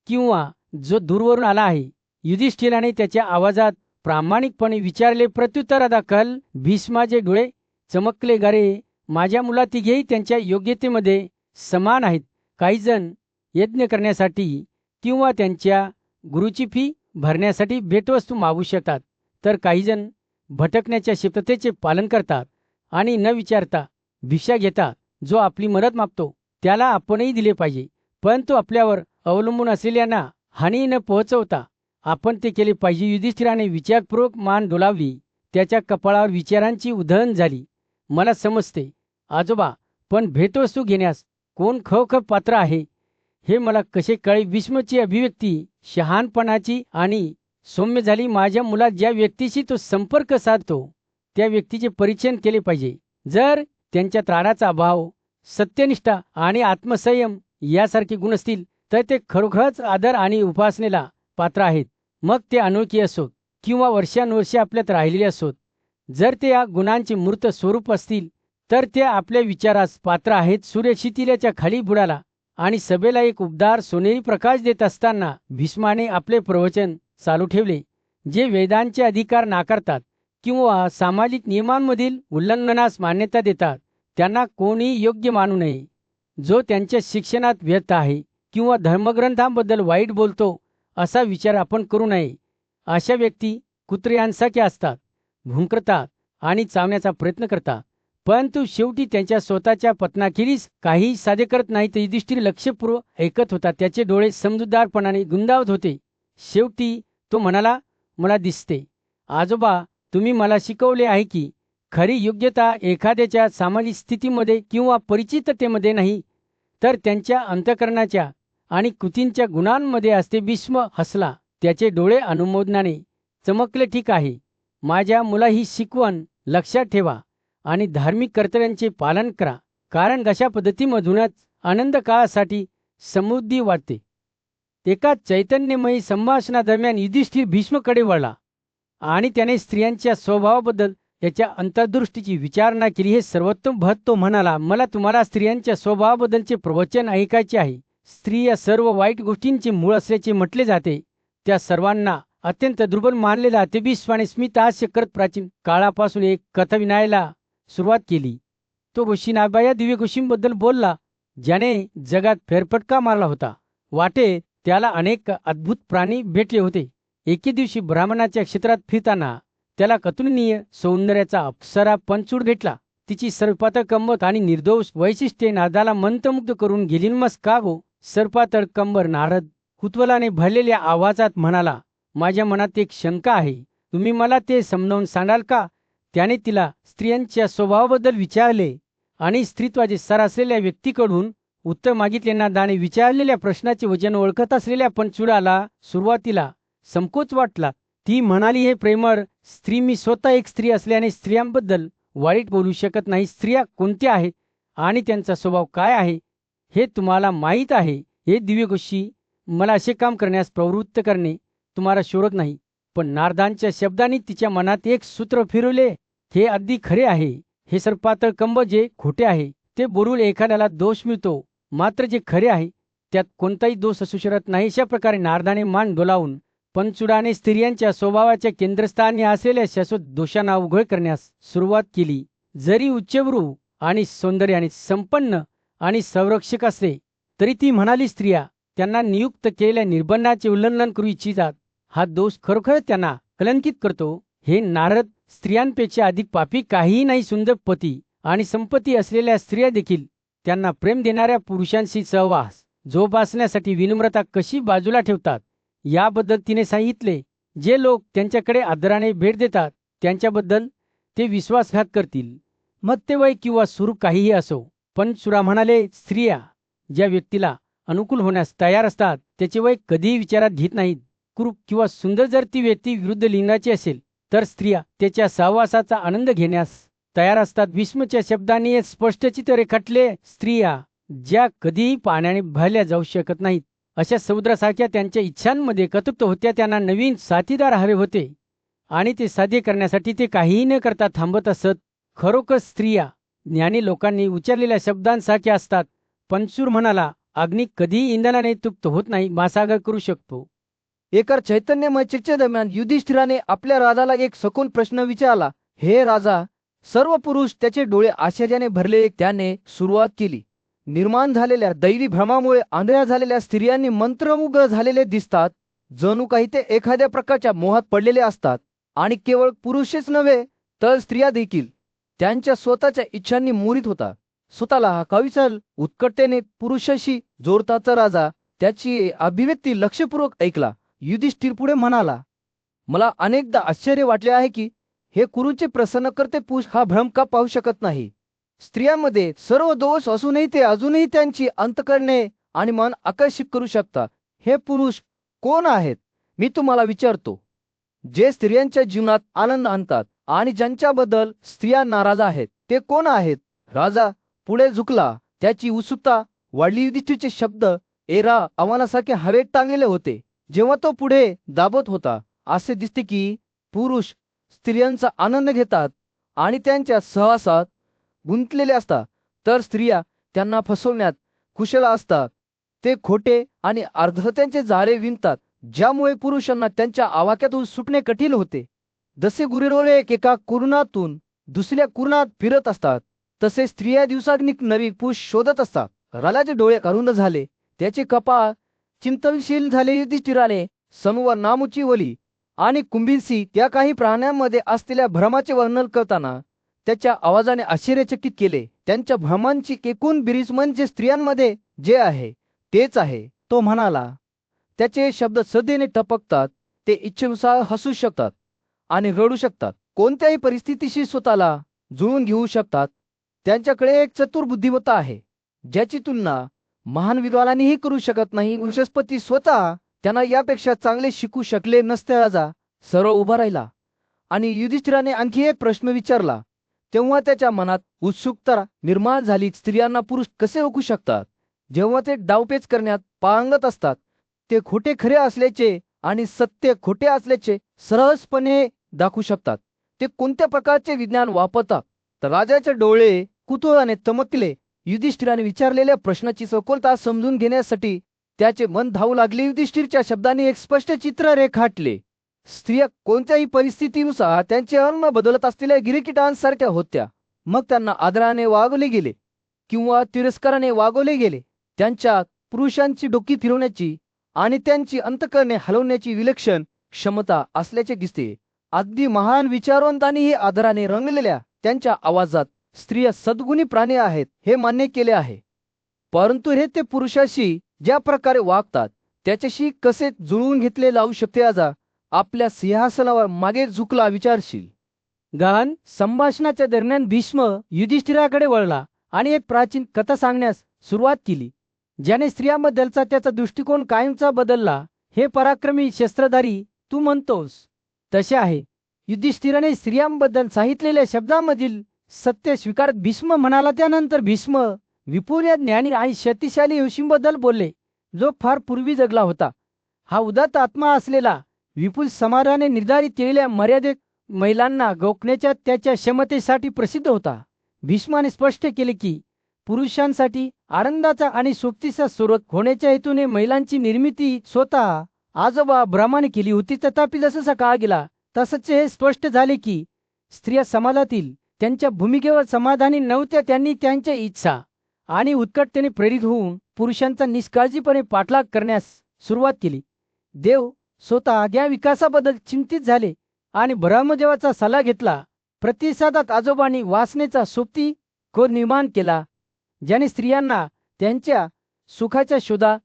किंवा जो दूरवरून आला आहे? युधिष्ठिराने त्याच्या आवाजात प्रामाणिकपणे विचारले. प्रत्युत्तरादाखल भीष्माचे डोळे चमकले. गारे, माझ्या मुला तिघेही त्यांच्या योग्यतेमध्ये समान आहेत. काही जण यज्ञ करण्यासाठी किंवा त्यांच्या गुरुची फी भरण्यासाठी भेटवस्तू मागू शकतात, तर काही जण भटकण्याच्या शपथेचे पालन करतात आणि न विचारता भिक्षा घेतात. जो आपली मदत मागतो त्याला आपणही दिले पाहिजे, पण तो आपल्यावर अवलंबून असलेल्यांना हानी न पोहोचवता आपण ते केले पाहिजे. युधिष्ठिराने विचारपूर्वक मान डोलावली. त्याच्या कपाळावर विचारांची उधळण झाली. मला समजते आजोबा, पण भेटवस्तू घेण्यास कोण खरोखर पात्र आहे हे मला कसे कळेल? भीष्माची अभिव्यक्ती शहाणपणाची आणि सौम्य झाली. माझ्या मुला ज्या व्यक्तीशी तो संपर्क साधतो त्या व्यक्तीचे परीक्षण केले पाहिजे. जर त्यांच्या त्राणाचा अभाव, सत्यनिष्ठा आणि आत्मसंयम यासारखे गुण असतील तर ते खरोखरच आदर आणि उपासनेला पात्र आहेत. मग ते अनोळखी असोत किंवा वर्षानुवर्षे आपल्यात राहिलेले असोत. जर ते या गुणांचे मूर्त स्वरूप असतील तर ते आपल्या विचारास पात्र आहेत. सूर्य क्षितिजाच्या खाली बुडाला आणि सभेला एक उबदार सोनेरी प्रकाश देत असताना भीष्माने आपले प्रवचन चालू ठेवले. जे वेदांचे अधिकार नाकारतात किंवा सामाजिक नियमांमधील उल्लंघनास मान्यता देतात त्यांना कोणी योग्य मानू नये. जो त्यांच्या शिक्षणात व्यर्थ आहे किंवा धर्मग्रंथांबद्दल वाईट बोलतो असा विचार आपण करू नये. अशा व्यक्ती कुत्र्यांसारख्या असतात, भुंकतात आणि चावण्याचा प्रयत्न करतात, परंतु शेवटी त्यांच्या स्वतःच्या पतनाखेरीस काहीही साध्य करत नाही तर युधिष्ठिर लक्षपूर्वक ऐकत होता. त्याचे डोळे समजूतदारपणाने गुंदावत होते. शेवटी तो म्हणाला, मला दिसते आजोबा, तुम्ही मला शिकवले आहे की खरी योग्यता एखाद्याच्या सामाजिक स्थितीमध्ये किंवा परिचिततेमध्ये नाही, तर त्यांच्या अंतःकरणाच्या आणि कृतींच्या गुणांमध्ये असते. भीष्म हसला. त्याचे डोळे अनुमोदनाने चमकले. ठीक आहे माझ्या मुला, ही शिकवण लक्षात ठेवा आणि धार्मिक कर्तव्यांचे पालन करा, कारण अशा पद्धतीमधूनच आनंद काळासाठी समृद्धी वाटते. एका चैतन्यमयी संभाषणादरम्यान युधिष्ठिर भीष्मकडे वळला आणि त्याने स्त्रियांच्या स्वभावाबद्दल याच्या अंतर्दृष्टीची विचारणा केली. हे सर्वोत्तम भट तो म्हणाला, मला तुम्हाला स्त्रियांच्या स्वभावाबद्दलचे प्रवचन ऐकायचे आहे. स्त्री या सर्व वाईट गोष्टींचे मूळ असल्याचे म्हटले जाते. त्या सर्वांना अत्यंत दुर्बल मानले जाते. भीष्माने स्मितहास्य करत प्राचीन काळापासून एक कथा विणायला सुरुवात केली. तो ऋषी नाभा या दिव्य ऋषींबद्दल बोलला, ज्याने जगात फेरफटका मारला होता. वाटे त्याला अनेक अद्भुत प्राणी भेटले होते. एके दिवशी ब्राह्मणाच्या क्षेत्रात फिरताना त्याला अतुलनीय सौंदर्याचा अप्सरा पंचूड भेटला. तिची सर्पातळ कंबर आणि निर्दोष वैशिष्ट्ये नादाला मंत्रमुग्ध करून गेली. नमस्कार हो सर्पातळ कंबर. नारद कुतूहलाने भरलेल्या आवाजात म्हणाला, माझ्या मनात एक शंका आहे, तुम्ही मला ते समजावून सांगाल का? त्याने तिला स्त्रियांच्या स्वभावाबद्दल विचारले आणि स्त्रीत्वाचे सार असलेल्या व्यक्तीकडून उत्तर मागितले. नादाने विचारलेल्या प्रश्नाचे वजन ओळखत असलेल्या पंचूडाला सुरुवातीला संकोच वाटला. ती म्हणाली, हे प्रेमळ स्त्री, मी स्वतः एक स्त्री असल्याने स्त्रियांबद्दल वाईट बोलू शकत नाही. स्त्रिया कोणत्या आहेत आणि त्यांचा स्वभाव काय आहे हे तुम्हाला माहीत आहे. हे दिव्य ऋषी, मला असे काम करण्यास प्रवृत्त करणे तुम्हाला शोधत नाही. पण नारदांच्या शब्दांनी तिच्या मनात एक सूत्र फिरवले. हे अगदी खरे आहे. हे सर्पातळ कंब जे खोटे आहे ते बोलून एखाद्याला दोष मिळतो, मात्र जे खरे आहे त्यात कोणताही दोष असू शकत नाही. अशा प्रकारे नारदाने मान डोलावून पंचूडाने स्त्रियांच्या स्वभावाच्या केंद्रस्थानी असलेल्या शाश्वत दोषांना उघड करण्यास सुरुवात केली. जरी उच्चभ्रू आणि सौंदर्याने संपन्न आणि संरक्षक असले तरी ती म्हणाली, स्त्रिया त्यांना नियुक्त केलेल्या निर्बंधाचे उल्लंघन करू इच्छितात. हा दोष खरोखर त्यांना कलंकित करतो. हे नारद, स्त्रियांपेक्षा अधिक पापी काहीही नाही. सुंदर पती आणि संपत्ती असलेल्या स्त्रिया देखील त्यांना प्रेम देणाऱ्या पुरुषांशी सहवास जोपासण्यासाठी विनम्रता कशी बाजूला ठेवतात याबद्दल तिने सांगितले. जे लोक त्यांच्याकडे आदराने भेट देतात त्यांच्याबद्दल ते विश्वासघात करतील, मग ते वय किंवा स्वरूप काहीही असो. पण सुरा म्हणाले, स्त्रिया ज्या व्यक्तीला अनुकूल होण्यास तयार असतात त्याचे वय कधीही विचारात घेत नाहीत. कुरूप किंवा सुंदर जर ती व्यक्ती विरुद्ध लिंगाची असेल तर स्त्रिया त्याच्या सहवासाचा आनंद घेण्यास तयार असतात. भीष्मच्या शब्दांनी स्पष्ट चित्र रेखाटले. स्त्रिया ज्या कधीही पाण्याने भरल्या जाऊ शकत नाहीत, अशा समुद्रासारख्या त्यांच्या इच्छांमध्ये कतृप्त होत्या. त्यांना नवीन साथीदार हवे होते आणि ते साध्य करण्यासाठी ते काहीही न करता थांबत असत. खरोखर स्त्रिया ज्ञानी लोकांनी उच्चारलेल्या शब्दांसारख्या असतात. पंचूर म्हणाला, अग्नी कधीही इंधनाने तृप्त होत नाही, महासागर करू शकतो. एका चैतन्यमय चर्चेदरम्यान युधिष्ठिराने आपल्या राजाला एक सखोल प्रश्न विचारला. हे राजा, सर्व पुरुष त्याचे डोळे आश्चर्याने भरले. त्याने सुरुवात केली, निर्माण झालेल्या दैवी भ्रमामुळे आंधळ्या झालेल्या स्त्रियांनी मंत्रमुग्ध झालेले दिसतात. जणू काही ते एखाद्या प्रकारच्या मोहात पडलेले असतात. आणि केवळ पुरुषच नव्हे तर स्त्रिया देखील त्यांच्या स्वतःच्या इच्छांनी मोहित होतात. स्वतःला हा कविचल उत्कटतेने पुरुषाशी जोडताचा राजा त्याची अभिव्यक्ती लक्षपूर्वक ऐकला. युधिष्ठिर पुढे म्हणाला, मला अनेकदा आश्चर्य वाटले आहे की हे कुरूचे प्रसन्न करते पुरुष हा भ्रम का पाहू शकत नाही. स्त्रियांमध्ये सर्व दोष असूनही ते अजूनही त्यांची अंतःकरणे आणि मन आकर्षित करू शकतात. हे पुरुष कोण आहेत? मी तुम्हाला विचारतो. जे स्त्रियांच्या जीवनात आनंद आणतात आणि ज्यांच्याबद्दल स्त्रिया नाराज आहेत ते कोण आहेत? राजा पुढे झुकला. त्याची उत्सुकता वाढली. युधिष्ठिरचे शब्द एरा आव्हानासारखे हवेत टांगलेले होते. जेव्हा तो पुढे दाबत होता, असे दिसते की पुरुष स्त्रियांचा आनंद घेतात आणि त्यांच्या सहवासात गुंतलेले असतात, तर स्त्रिया त्यांना फसवण्यात कुशल असतात. ते खोटे आणि अर्धसत्यांचे जाळे विणतात, ज्यामुळे पुरुषांना त्यांच्या आवाक्यातून सुटणे कठीण होते. जसे गुरेढोरे एका कुरणातून दुसऱ्या कुरणात फिरत असतात, तसे स्त्रिया दिवसागणिक नवी पुरुष शोधत असतात. राजाचे डोळे अरुंद झाले. त्याचे कपाळ चिंतनशील झाले. युधिष्ठिराने समूह नामुची वली आणि कुंभींशी त्या काही प्राण्यांमध्ये असलेल्या भ्रमाचे वर्णन करताना त्याच्या आवाजाने आश्चर्यचकित केले. त्यांच्या भ्रमांची एकूण बेरीज म्हणजे स्त्रियांमध्ये जे आहे तेच आहे, तो म्हणाला. त्याचे शब्द श्रद्धेने टपकतात. ते इच्छेनुसार हसू शकतात आणि रडू शकतात. कोणत्याही परिस्थितीशी स्वतःला जुळवून घेऊ शकतात. त्यांच्याकडे एक चतुर बुद्धिमत्ता आहे, ज्याची तुलना महान विद्वानांनीही करू शकत नाही. वृषस्पती स्वतः त्यांना यापेक्षा चांगले शिकू शकले नसते. राजा सरळ उभा राहिला आणि युधिष्ठिराने आणखी एक प्रश्न विचारला. तेव्हा त्याच्या मनात उत्सुकता निर्माण झाली. स्त्रियांना पुरुष कसे ओळखू शकतात? जेव्हा ते डावपेच करण्यात पारंगत असतात, ते खोटे खरे असल्याचे आणि सत्य खोटे असल्याचे सहजपणे दाखवू शकतात. ते कोणत्या प्रकारचे विज्ञान वापरतात? तर राजाचे डोळे कुतूहलाने चमकले. युधिष्ठिराने विचारलेल्या प्रश्नाची सखोलता समजून घेण्यासाठी त्याचे मन धावू लागले. युधिष्ठिरच्या शब्दांनी एक स्पष्ट चित्र रेखाटले. स्त्रिया कोणत्याही परिस्थितीनुसार त्यांचे अन्न बदलत असलेल्या गिरकिटांसारख्या होत्या. मग त्यांना आदराने वागवले गेले किंवा तिरस्काराने वागवले गेले. त्यांच्यात पुरुषांची डोकी फिरवण्याची आणि त्यांची अंतकरणे हलवण्याची विलक्षण क्षमता असल्याचे दिसते. अगदी महान विचारवंतांनीही आदराने रंगलेल्या त्यांच्या आवाजात स्त्रिया सद्गुणी प्राणी आहेत हे मान्य केले आहे. परंतु हे ते पुरुषाशी ज्या प्रकारे वागतात त्याच्याशी कसे जुळवून घेतले जाऊ शकते? राजा आपल्या सिंहासनावर मागे झुकला विचारशील. गहन संभाषणाच्या दरम्यान भीष्म युधिष्ठिराकडे वळला आणि एक प्राचीन कथा सांगण्यास सुरुवात केली, ज्याने स्त्रियांबद्दलचा त्याचा दृष्टिकोन कायमचा बदलला. हे पराक्रमी शस्त्रधारी, तू म्हणतोस तसे आहे. युधिष्ठिराने स्त्रियांबद्दल सांगितलेल्या शब्दांमधील सत्य स्वीकारत भीष्म म्हणाला. त्यानंतर भीष्म विपुल या ज्ञानी आणि शक्तिशाली ऋषींबद्दल बोलले, जो फार पूर्वी जगला होता. हा उदात्त आत्मा असलेला विपुल समाजाने निर्धारित केलेल्या मर्यादेत महिलांना गोखण्याच्या त्याच्या क्षमतेसाठी प्रसिद्ध होता. भीष्माने स्पष्ट केले की पुरुषांसाठी आनंदाचा आणि सोबतीचा स्रोत होण्याच्या हेतूने महिलांची निर्मिती स्वतः आजोबा ब्रह्माने केली होती. तथापि जसा काळ गेला तसंच हे स्पष्ट झाले की स्त्रिया समाजातील त्यांच्या भूमिकेवर समाधानी नव्हत्या. त्यांनी त्यांच्या इच्छा आणि उत्कटतेने प्रेरित होऊन पुरुषांचा निष्काळजीपणे पाठलाग करण्यास सुरुवात केली. देव स्वतः या विकासाबद्दल चिंतित झाले आणि ब्रह्मदेवाचा सल्ला घेतला. प्रतिसादात आजोबांनी वासनेचा सोबती खोद निर्माण केला, ज्याने स्त्रियांना त्यांच्या सुखाच्या शोधा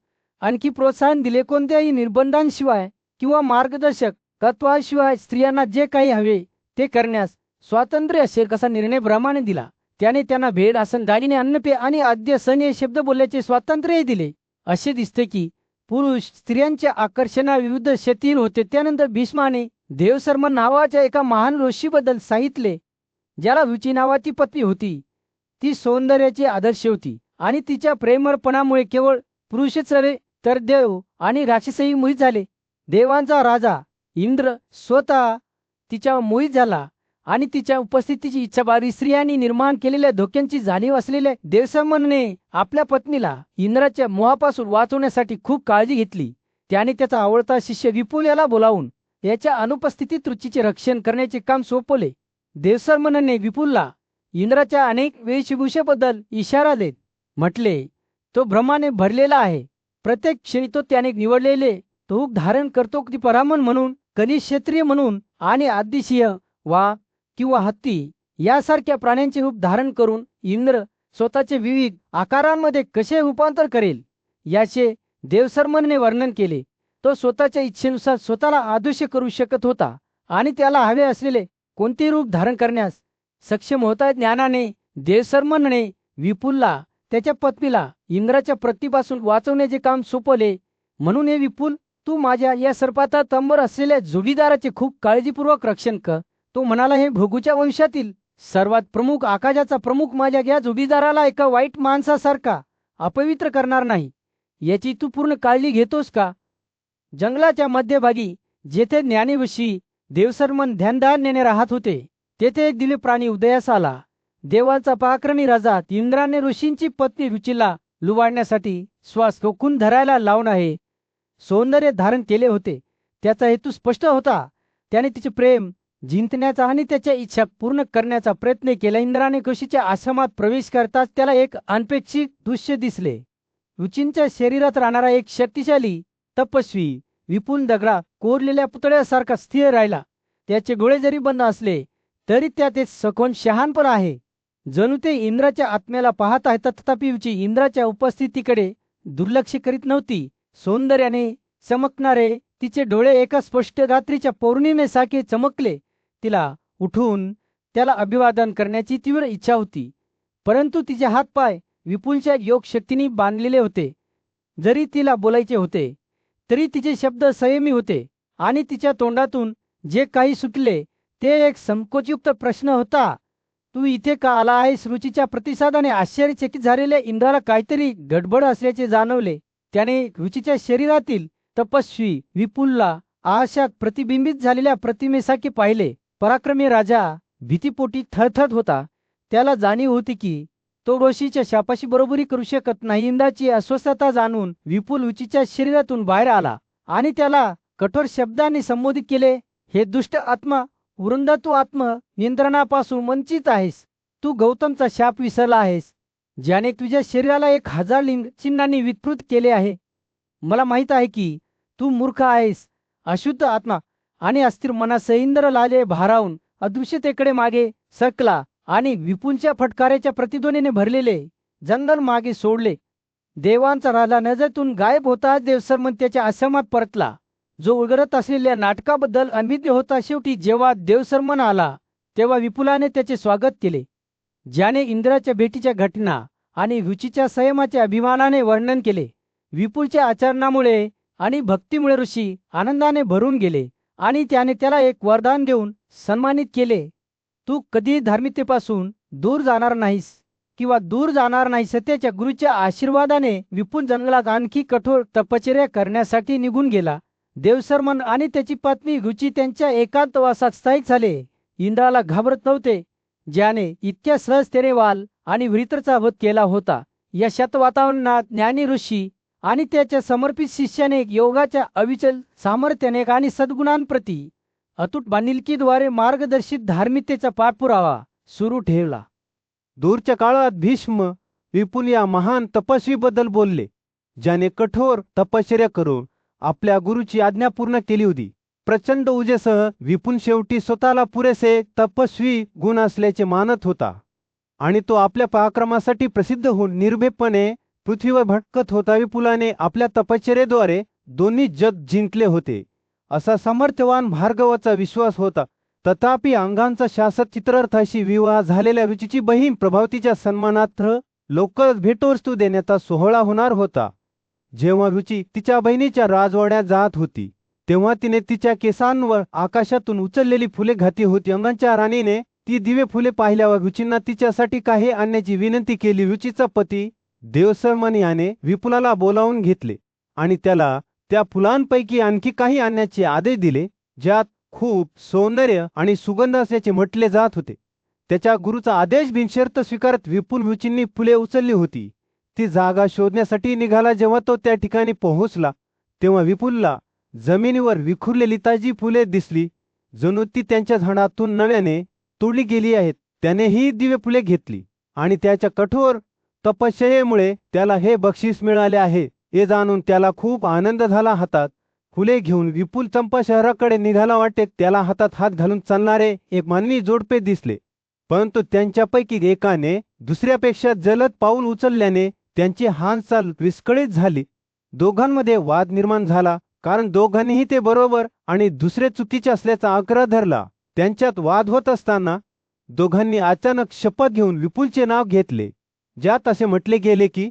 आणखी प्रोत्साहन दिले. कोणत्याही निर्बंधांशिवाय किंवा मार्गदर्शक तत्वाशिवाय स्त्रियांना जे काही हवे ते करण्यास स्वातंत्र्य असेल कसा निर्णय ब्रह्माने दिला. त्याने त्यांना भेड, आसन, दागिने, अन्नपेय आणि आद्य सण हे शब्द बोलण्याचे स्वातंत्र्यही दिले. असे दिसते की पुरुष स्त्रियांच्या आकर्षणाविरुद्ध शतीन होते. त्यानंतर भीष्माने देवशर्मा नावाच्या एका महान ऋषीबद्दल सांगितले, ज्याला रुची नावाची पत्नी होती. ती सौंदर्याची आदर्श होती आणि तिच्या प्रेमळपणामुळे केवळ पुरुषच नव्हे तर देव आणि राक्षसही मोहित झाले. देवांचा राजा इंद्र स्वतः तिच्यावर मोहित झाला आणि तिच्या उपस्थितीची इच्छा बाळगली. स्त्रियांनी निर्माण केलेल्या धोक्यांची जाणीव असलेल्या देवसर्माने आपल्या पत्नीला इंद्राच्या मोहापासून वाचवण्यासाठी खूप काळजी घेतली. त्याने त्याचा आवडता शिष्य विपुल याला बोलावून याच्या अनुपस्थितीत रुचीचे रक्षण करण्याचे काम सोपवले. देवसर्मनने विपुलला इंद्राच्या अनेक वेशभूषेबद्दल इशारा देत म्हटले, तो भ्रमाने भरलेला आहे. प्रत्येक क्षणी तो त्याने निवडलेले रूप धारण करतो. ती परामन म्हणून, कनिष्ठ क्षत्रिय म्हणून आणि आदिसिंह वाघ किंवा हत्ती यासारख्या प्राण्यांचे रूप धारण करून इंद्र स्वतःचे विविध आकारांमध्ये कसे रूपांतर करेल याचे देवसर्मनने वर्णन केले. तो स्वतःच्या इच्छेनुसार स्वतःला आदर्श करू शकत होता आणि त्याला हवे असलेले कोणते रूप धारण करण्यास सक्षम होता. ज्ञानाने देवसर्मनने विपुलला त्याच्या पत्नीला इंद्राच्या प्रतिपासून वाचवण्याचे काम सोपवले. म्हणून हे विपुल, तू माझ्या या सर्पाचा तंबर असलेल्या जोडीदाराचे खूप काळजीपूर्वक रक्षण कर. तो म्हणाला, हे भृगूच्या वंशातील सर्वात प्रमुख आकाशाचा प्रमुख माझ्या या जोडीदाराला एका वाईट माणसासारखा अपवित्र करणार नाही. याची तू पूर्ण काळजी घेतोस का? जंगलाच्या मध्यभागी जेथे ज्ञानीवशी देवसर्मन ध्यानधारणेने राहत होते, तेथे एक दिव्य प्राणी उदयास आला. देवांचा पराक्रमी राजा इंद्राने ऋषींची पत्नी रुचीला लुबाडण्यासाठी श्वास रोखून धरायला लावून आहे सौंदर्य धारण केले होते. त्याचा हेतू स्पष्ट होता. त्याने तिचे प्रेम जिंकण्याचा आणि त्याच्या इच्छा पूर्ण करण्याचा प्रयत्न केला. इंद्राने ऋषीच्या आश्रमात प्रवेश करताच त्याला एक अनपेक्षित दृश्य दिसले. रुचींच्या शरीरात राहणारा एक शक्तिशाली तपस्वी विपुल दगडा कोरलेल्या पुतळ्यासारखा स्थिर राहिला. त्याचे डोळे जरी बंद असले तरी त्यात एक सखोल शहाणपण आहे. जणू ते इंद्राच्या आत्म्याला पाहत आहेत, तथापि विची इंद्राच्या उपस्थितीकडे दुर्लक्ष करीत नव्हती. सौंदर्याने चमकणारे तिचे डोळे एका स्पष्ट रात्रीच्या पौर्णिमेसारखे चमकले. तिला उठून त्याला अभिवादन करण्याची तीव्र इच्छा होती, परंतु तिचे हातपाय विपुलच्या योगशक्तीने बांधलेले होते. जरी तिला बोलायचे होते तरी तिचे शब्द संयमी होते आणि तिच्या तोंडातून जे काही सुटले ते एक संकोचयुक्त प्रश्न होता. तू इथे का आला आहेस? रुचीच्या प्रतिसादाने आश्चर्यचकित झालेल्या इंद्राला काहीतरी गडबड असल्याचे जाणवले. त्याने रुचीच्या शरीरातील तपस्वी विपुलला आशात प्रतिबिंबित झालेल्या प्रतिमेसारखे पाहिले. पराक्रमी राजा भीतीपोटी थरथरत होता. त्याला जाणीव होती की तो ऋषीच्या शापाशी बरोबरी करू शकत नाही. इंद्राची अस्वस्थता जाणून विपुल रुचीच्या शरीरातून बाहेर आला आणि त्याला कठोर शब्दांनी संबोधित केले. हे दुष्ट आत्मा, वृंद, तू आत्म नियंत्रणापासून वंचित आहेस. तू गौतमचा शाप विसरला आहेस, ज्याने तुझ्या शरीराला 1000 लिंग चिन्हांनी विकृत केले आहे. मला माहीत आहे की तू मूर्ख आहेस, अशुद्ध आत्मा आणि अस्थिर मनासह इंद्र लाले भारावून अदृश्यतेकडे मागे सरकला आणि विपुलच्या फटकाऱ्याच्या प्रतिध्वनीने भरलेले जंगल मागे सोडले. देवांचा राजा नजरेतून गायब होताच देवसर्मन त्याच्या आश्रमात परतला. जो उलगडत असलेल्या नाटकाबद्दल अनभिज्ञ होता. शेवटी जेव्हा देवसर्मन आला तेव्हा विपुलाने त्याचे स्वागत केले, ज्याने इंद्राच्या भेटीच्या घटना आणि रुचीच्या संयमाचे अभिमानाने वर्णन केले. विपुलच्या आचरणामुळे आणि भक्तीमुळे ऋषी आनंदाने भरून गेले आणि त्याने त्याला एक वरदान देऊन सन्मानित केले. तू कधी धार्मिकतेपासून दूर जाणार नाहीस किंवा दूर जाणार नाहीस. त्याच्या गुरुच्या आशीर्वादाने विपुल जंगलात आणखी कठोर तपश्चर्या करण्यासाठी निघून गेला. देवसर्मन आणि त्याची पत्नी रुची त्यांच्या एकांतवासात स्थायिक झाले. इंद्राला घाबरत नव्हते, ज्याने इतक्या सहजतेने वाल आणि वृत्रचा वध केला होता. या शांत वातावरणात ज्ञानी ऋषी आणि त्याच्या समर्पित शिष्याने योगाच्या अविचल सामर्थ्याने आणि सद्गुणांप्रती अतूट बांधिलकीद्वारे मार्गदर्शित धार्मिकतेचा पाठपुरावा सुरू ठेवला. दूरच्या काळात भीष्म विपुल या महान तपस्वीबद्दल बोलले, ज्याने कठोर तपश्चर्या करून आपल्या गुरुची आज्ञा पूर्ण केली होती. प्रचंड ऊर्जेसह विपुल शेवटी स्वतःला पुरेसे तपस्वी गुण असल्याचे मानत होता आणि तो आपल्या पराक्रमासाठी प्रसिद्ध होऊन निर्भीकपणे पृथ्वीवर भटकत होता. विपुलाने आपल्या तपश्चर्येद्वारे दोन्ही जग जिंकले होते असा समर्थवान भार्गवाचा विश्वास होता. तथापि अंगांचा शासक चित्रार्थाशी विवाह झालेल्या रुचीची बहीण प्रभावतीच्या सन्मानार्थ लवकरच भेटवस्तू देण्याचा सोहळा होणार होता. जेव्हा रुची तिच्या बहिणीच्या राजवाड्यात जात होती तेव्हा तिने तिच्या केसांवर आकाशातून उचललेली फुले घातली होती. अंगांच्या राणीने ती दिव्य फुले पाहिल्यावर रुचींना तिच्यासाठी काही आणण्याची विनंती केली. रुचीचा पती देवसर्मन याने विपुलाला बोलावून घेतले आणि त्याला त्या फुलांपैकी आणखी काही आणण्याचे आदेश दिले, ज्यात खूप सौंदर्य आणि सुगंध असल्याचे म्हटले जात होते. त्याच्या गुरुचा आदेश बिनशर्त स्वीकारत विपुल रुचींनी फुले उचलली होती. ती जागा शोधण्यासाठी निघाला. जेव्हा तो त्या ठिकाणी पोहोचला तेव्हा विपुलला जमिनीवर विखुरलेली ताजी फुले दिसली, जणू ती त्यांच्या झाडातून नव्याने तोडली गेली आहेत. त्याने ही दिव्य फुले घेतली आणि त्याच्या कठोर तपश्चर्येमुळे त्याला हे बक्षीस मिळाले आहे हे जाणून त्याला खूप आनंद झाला. हातात फुले घेऊन विपुल चंपा शहराकडे निघाला. वाटेत त्याला हातात हात घालून चालणारे एक मानवी जोडपे दिसले, परंतु त्यांच्यापैकी एकाने दुसऱ्यापेक्षा जलद पाऊल उचलल्याने त्यांची हालचाल विस्कळीत झाली. दोघांमध्ये वाद निर्माण झाला, कारण दोघांनीही ते बरोबर आणि दुसरे चुकीचे असल्याचा आग्रह धरला. त्यांच्यात वाद होत असताना दोघांनी अचानक शपथ घेऊन विपुलचे नाव घेतले, ज्यात असे म्हटले गेले की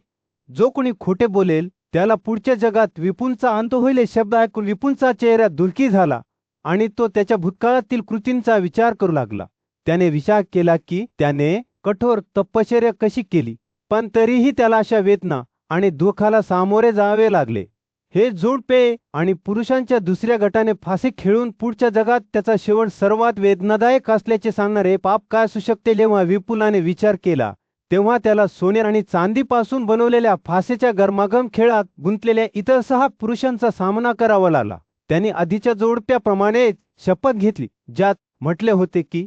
जो कोणी खोटे बोलेल त्याला पुढच्या जगात विपुलचा अंत होईल. हे शब्द ऐकून विपुलचा चेहरा दुःखी झाला आणि तो त्याच्या भूतकाळातील कृतींचा विचार करू लागला. त्याने विचार केला की त्याने कठोर तपश्चर्या कशी केली, पण तरीही त्याला अशा वेदना आणि दुःखाला सामोरे जावे लागले. हे जोडपे आणि पुरुषांच्या दुसऱ्या गटाने फासे खेळून पुढच्या जगात त्याचा शेवट सर्वात वेदनादायक असल्याचे सांगणारे पाप काय असू शकते. जेव्हा विपुलाने विचार केला तेव्हा त्याला सोने आणि चांदीपासून बनवलेल्या फासेच्या गरमागम खेळात गुंतलेल्या इतर 6 पुरुषांचा सामना करावा लागला. त्याने आधीच्या जोडप्याप्रमाणे शपथ घेतली, ज्यात म्हटले होते की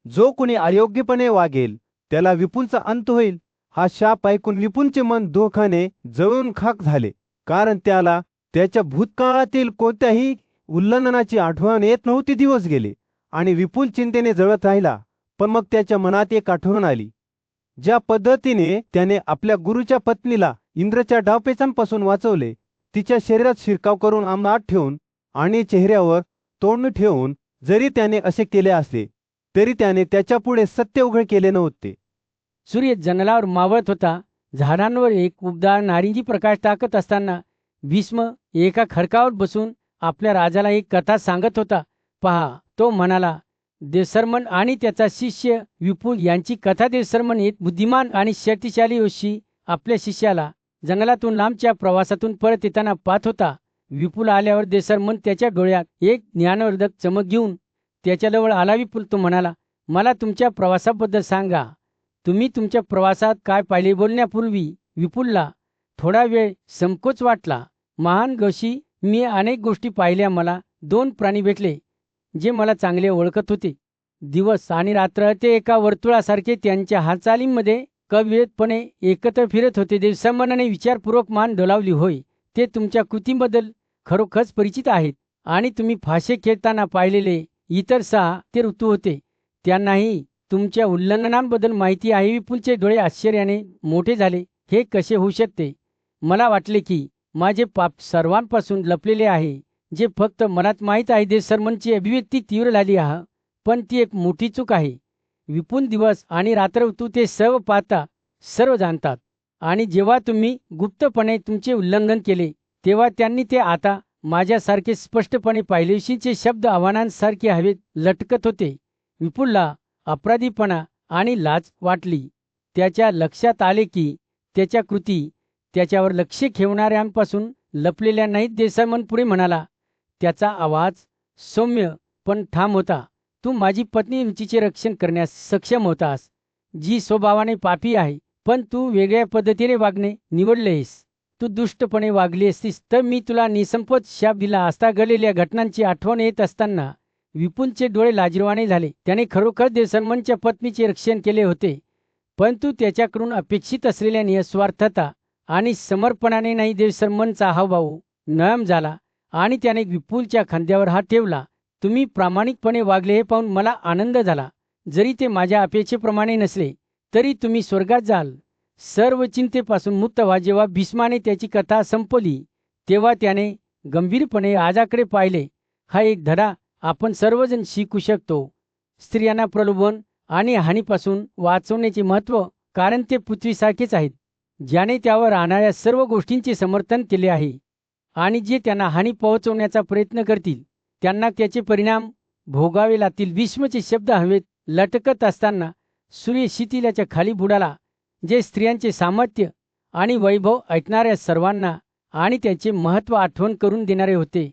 जो कोणी अयोग्यपणे वागेल त्याला विपुलचा अंत होईल. हा शाप ऐकून विपुलचे मन दुःखाने जळून खाक झाले, कारण त्याला त्याच्या भूतकाळातील कोणत्याही उल्लंघनाची आठवण येत नव्हती. दिवस गेले आणि विपुल चिंतेने जळत राहिला. पण मग त्याच्या मनात एक आठवण आली. ज्या पद्धतीने त्याने आपल्या गुरुच्या पत्नीला इंद्रच्या डावपेचांपासून वाचवले, तिच्या शरीरात शिरकाव करून अंगात ठेवून आणि चेहऱ्यावर तोंड ठेवून जरी त्याने असे केले असले तरी त्याने त्याच्यापुढे सत्य उघड केले नव्हते. सूर्य जंगलावर मावळत होता. झाडांवर एक उबदार नारिंगी प्रकाश टाकत असताना भीष्म एका खडकावर बसून आपल्या राजाला एक कथा सांगत होता. पहा, तो म्हणाला, देवसरमन आणि त्याचा शिष्य विपुल यांची कथा. देवसरमन एक बुद्धिमान आणि शक्तिशाली ऋषी आपल्या शिष्याला जंगलातून लांबच्या प्रवासातून परत येताना पाहत होता. विपुल आल्यावर देवसरमन त्याच्या डोळ्यात एक ज्ञानवर्धक चमक घेऊन त्याच्याजवळ आला. विपुल, तो म्हणाला, मला तुमच्या प्रवासाबद्दल सांगा. तुम्ही तुमच्या प्रवासात काय पाहिले? बोलण्यापूर्वी विपुलला थोडा वेळ संकोच वाटला. महान ऋषी, मी अनेक गोष्टी पाहिल्या. मला 2 प्राणी भेटले जे मला चांगले ओळखत होते. दिवस आणि रात्र ते एका वर्तुळासारखे त्यांच्या हालचालींमध्ये कविरतपणे एकत्र फिरत होते. देवसरमनाने विचारपूर्वक मान डोलावली. होय, ते तुमच्या कृतीबद्दल खरोखरच परिचित आहेत आणि तुम्ही फासे खेळताना पाहिलेले इतर 6 ते ऋतू होते, त्यांनाही तुमच्या उल्लंघनांबद्दल माहिती आहे. विपुलचे डोळे आश्चर्याने मोठे झाले. हे कसे होऊ शकते? मला वाटले की माझे पाप सर्वांपासून लपलेले आहे, जे फक्त मलाच माहीत आहे. देवसरमनची अभिव्यक्ती तीव्र झाली आहे, पण ती एक मोठी चूक आहे. विपुल दिवस आणि रात्र ऋतू ते सर्व पाहता, सर्व जाणतात, आणि जेव्हा तुम्ही गुप्तपणे तुमचे उल्लंघन केले तेव्हा त्यांनी ते आता माझ्यासारखे स्पष्टपणे पाहिले. ऋषीचे शब्द आव्हानांसारखे हवेत लटकत होते. विपुलला अपराधीपणा आणि लाज वाटली. त्याच्या लक्षात आले की त्याच्या कृती त्याच्यावर लक्ष ठेवणाऱ्यांपासून लपलेल्या नाहीत. देवसरमन पुढे म्हणाला, त्याचा आवाज सौम्य पण ठाम होता. तू माझी पत्नी रुचीचे रक्षण करण्यास सक्षम होतास, जी स्वभावाने पापी आहे, पण तू वेगळ्या पद्धतीने वागणे निवडलेस. तू दुष्टपणे वागली असतीस तर मी तुला निसंपत शाप दिला असता. घडलेल्या घटनांची आठवण येत असताना विपुलचे डोळे लाजिरवाणे झाले. त्याने खरोखर देवसरमनच्या पत्नीचे रक्षण केले होते, परंतु त्याच्याकडून अपेक्षित असलेल्या निस्वार्थता आणि समर्पणाने नाही. देवसरमनचा हावभाव नरम झाला आणि त्याने विपुलच्या खांद्यावर हात ठेवला. तुम्ही प्रामाणिकपणे वागले हे पाहून मला आनंद झाला. जरी ते माझ्या अपेक्षेप्रमाणे नसले तरी तुम्ही स्वर्गात जाल. सर्व चिंतेपासून मुक्त व्हा. जेव्हा भीष्माने त्याची कथा संपवली तेव्हा त्याने गंभीरपणे राजाकडे पाहिले. हा एक धडा आपण सर्वजण शिकू शकतो. स्त्रियांना प्रलोभन आणि हानीपासून वाचवण्याचे महत्त्व, कारण ते पृथ्वीसारखेच आहेत, ज्याने त्यावर राहणाऱ्या सर्व गोष्टींचे समर्थन केले आहे, आणि जे त्यांना हानी पोहोचवण्याचा प्रयत्न करतील त्यांना त्याचे परिणाम भोगावे लागतील. भीष्मचे शब्द हवेत लटकत असताना सूर्य शिथिलाच्या खाली बुडाला, जे स्त्रियांचे सामर्थ्य आणि वैभव ऐकणाऱ्या सर्वांना आणि त्याचे महत्त्व आठवण करून देणारे होते.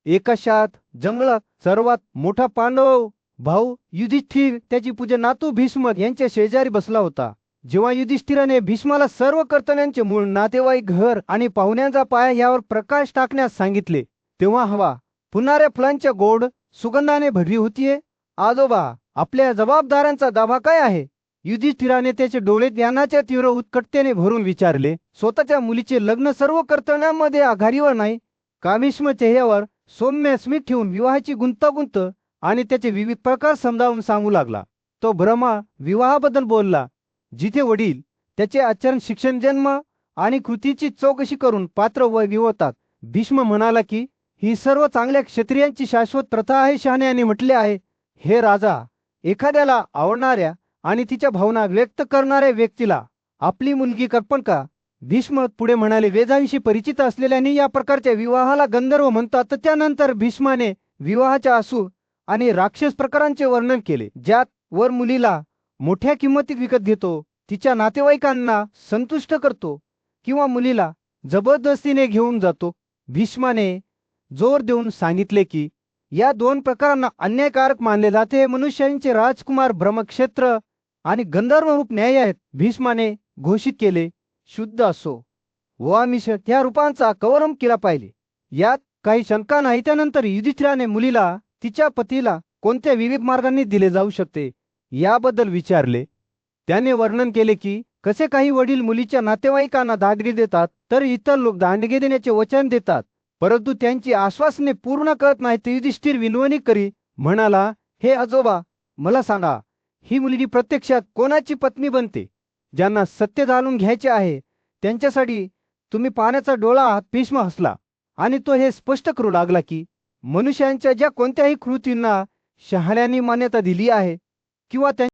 एका शाळेत जंगलात सर्वात मोठा पांडव भाऊ युधिष्ठिर त्याची पूजा नातू भीष्म यांच्या शेजारी बसला होता. जेव्हा युधिष्ठिराने भीष्माला सर्व कर्तव्यांचे मूळ, नातेवाईक, घर आणि पाहुण्यांचा पाया यावर प्रकाश टाकण्यास सांगितले, तेव्हा हवा फुलणाऱ्या फुलांच्या गोड सुगंधाने भरली होतीये. आजोबा, आपल्या जबाबदारांचा दावा काय आहे? युधिष्ठिराने त्याचे डोळे ज्ञानाच्या तीव्र उत्कटतेने भरून विचारले. स्वतःच्या मुलीचे लग्न सर्व कर्तव्यांमध्ये आघाडीवर नाही का? भीष्म चेहऱ्यावर सौम्य स्मित ठेवून विवाहाची गुंतागुंत आणि त्याचे विविध प्रकार समजावून सांगू लागला. तो ब्रह्मा विवाहाबद्दल बोलला, जिथे वडील त्याचे आचरण, शिक्षण, जन्म आणि कृतीची चौकशी करून पात्र निवडतात. भीष्म म्हणाला की ही सर्व चांगल्या क्षत्रियांची शाश्वत प्रथा आहे. शहाण्याने म्हटले आहे, हे राजा, एखाद्याला आवडणाऱ्या आणि तिच्या भावना व्यक्त करणाऱ्या व्यक्तीला आपली मुलगी अर्पण का? भीष्म पुढे म्हणाले, वेदांशी परिचित असलेल्यांनी या प्रकारच्या विवाहाला गंधर्व म्हणतात. त्यानंतर भीष्माने विवाहाच्या असुर आणि राक्षस प्रकारांचे वर्णन केले, ज्यात वर मुलीला मोठ्या किंमतीत विकत घेतो, तिच्या नातेवाईकांना संतुष्ट करतो किंवा मुलीला जबरदस्तीने घेऊन जातो. भीष्माने जोर देऊन सांगितले की या 2 प्रकारांना अन्यायकारक मानले जाते. मनुष्यांचे राजकुमार ब्रह्मक्षेत्र आणि गंधर्व रूप न्याय आहेत. भीष्माने घोषित केले, शुद्ध असो व आमिष त्या रूपांचा कवरम केला पाहिजे, यात काही शंका नाही. त्यानंतर युधिष्ठिराने मुलीला तिच्या पतीला कोणत्या विविध मार्गांनी दिले जाऊ शकते याबद्दल विचारले. त्याने वर्णन केले की कसे काही वडील मुलीच्या नातेवाईकांना दांडगी देतात तर इतर लोक दांडगी देण्याचे वचन देतात, परंतु त्यांची आश्वासने पूर्ण करत नाहीत. युधिष्ठिर विनवणी करी म्हणाला, हे आजोबा, मला सांगा, ही मुलगी प्रत्यक्षात कोणाची पत्नी बनते? ज्यांना सत्य जाणून घ्यायचे आहे त्यांच्यासाठी तुम्ही पाण्याचा डोळा आहात. भीष्म हसला आणि तो हे स्पष्ट करू लागला की मनुष्यांच्या ज्या कोणत्याही कृतींना शहाण्यांनी मान्यता दिली आहे किंवा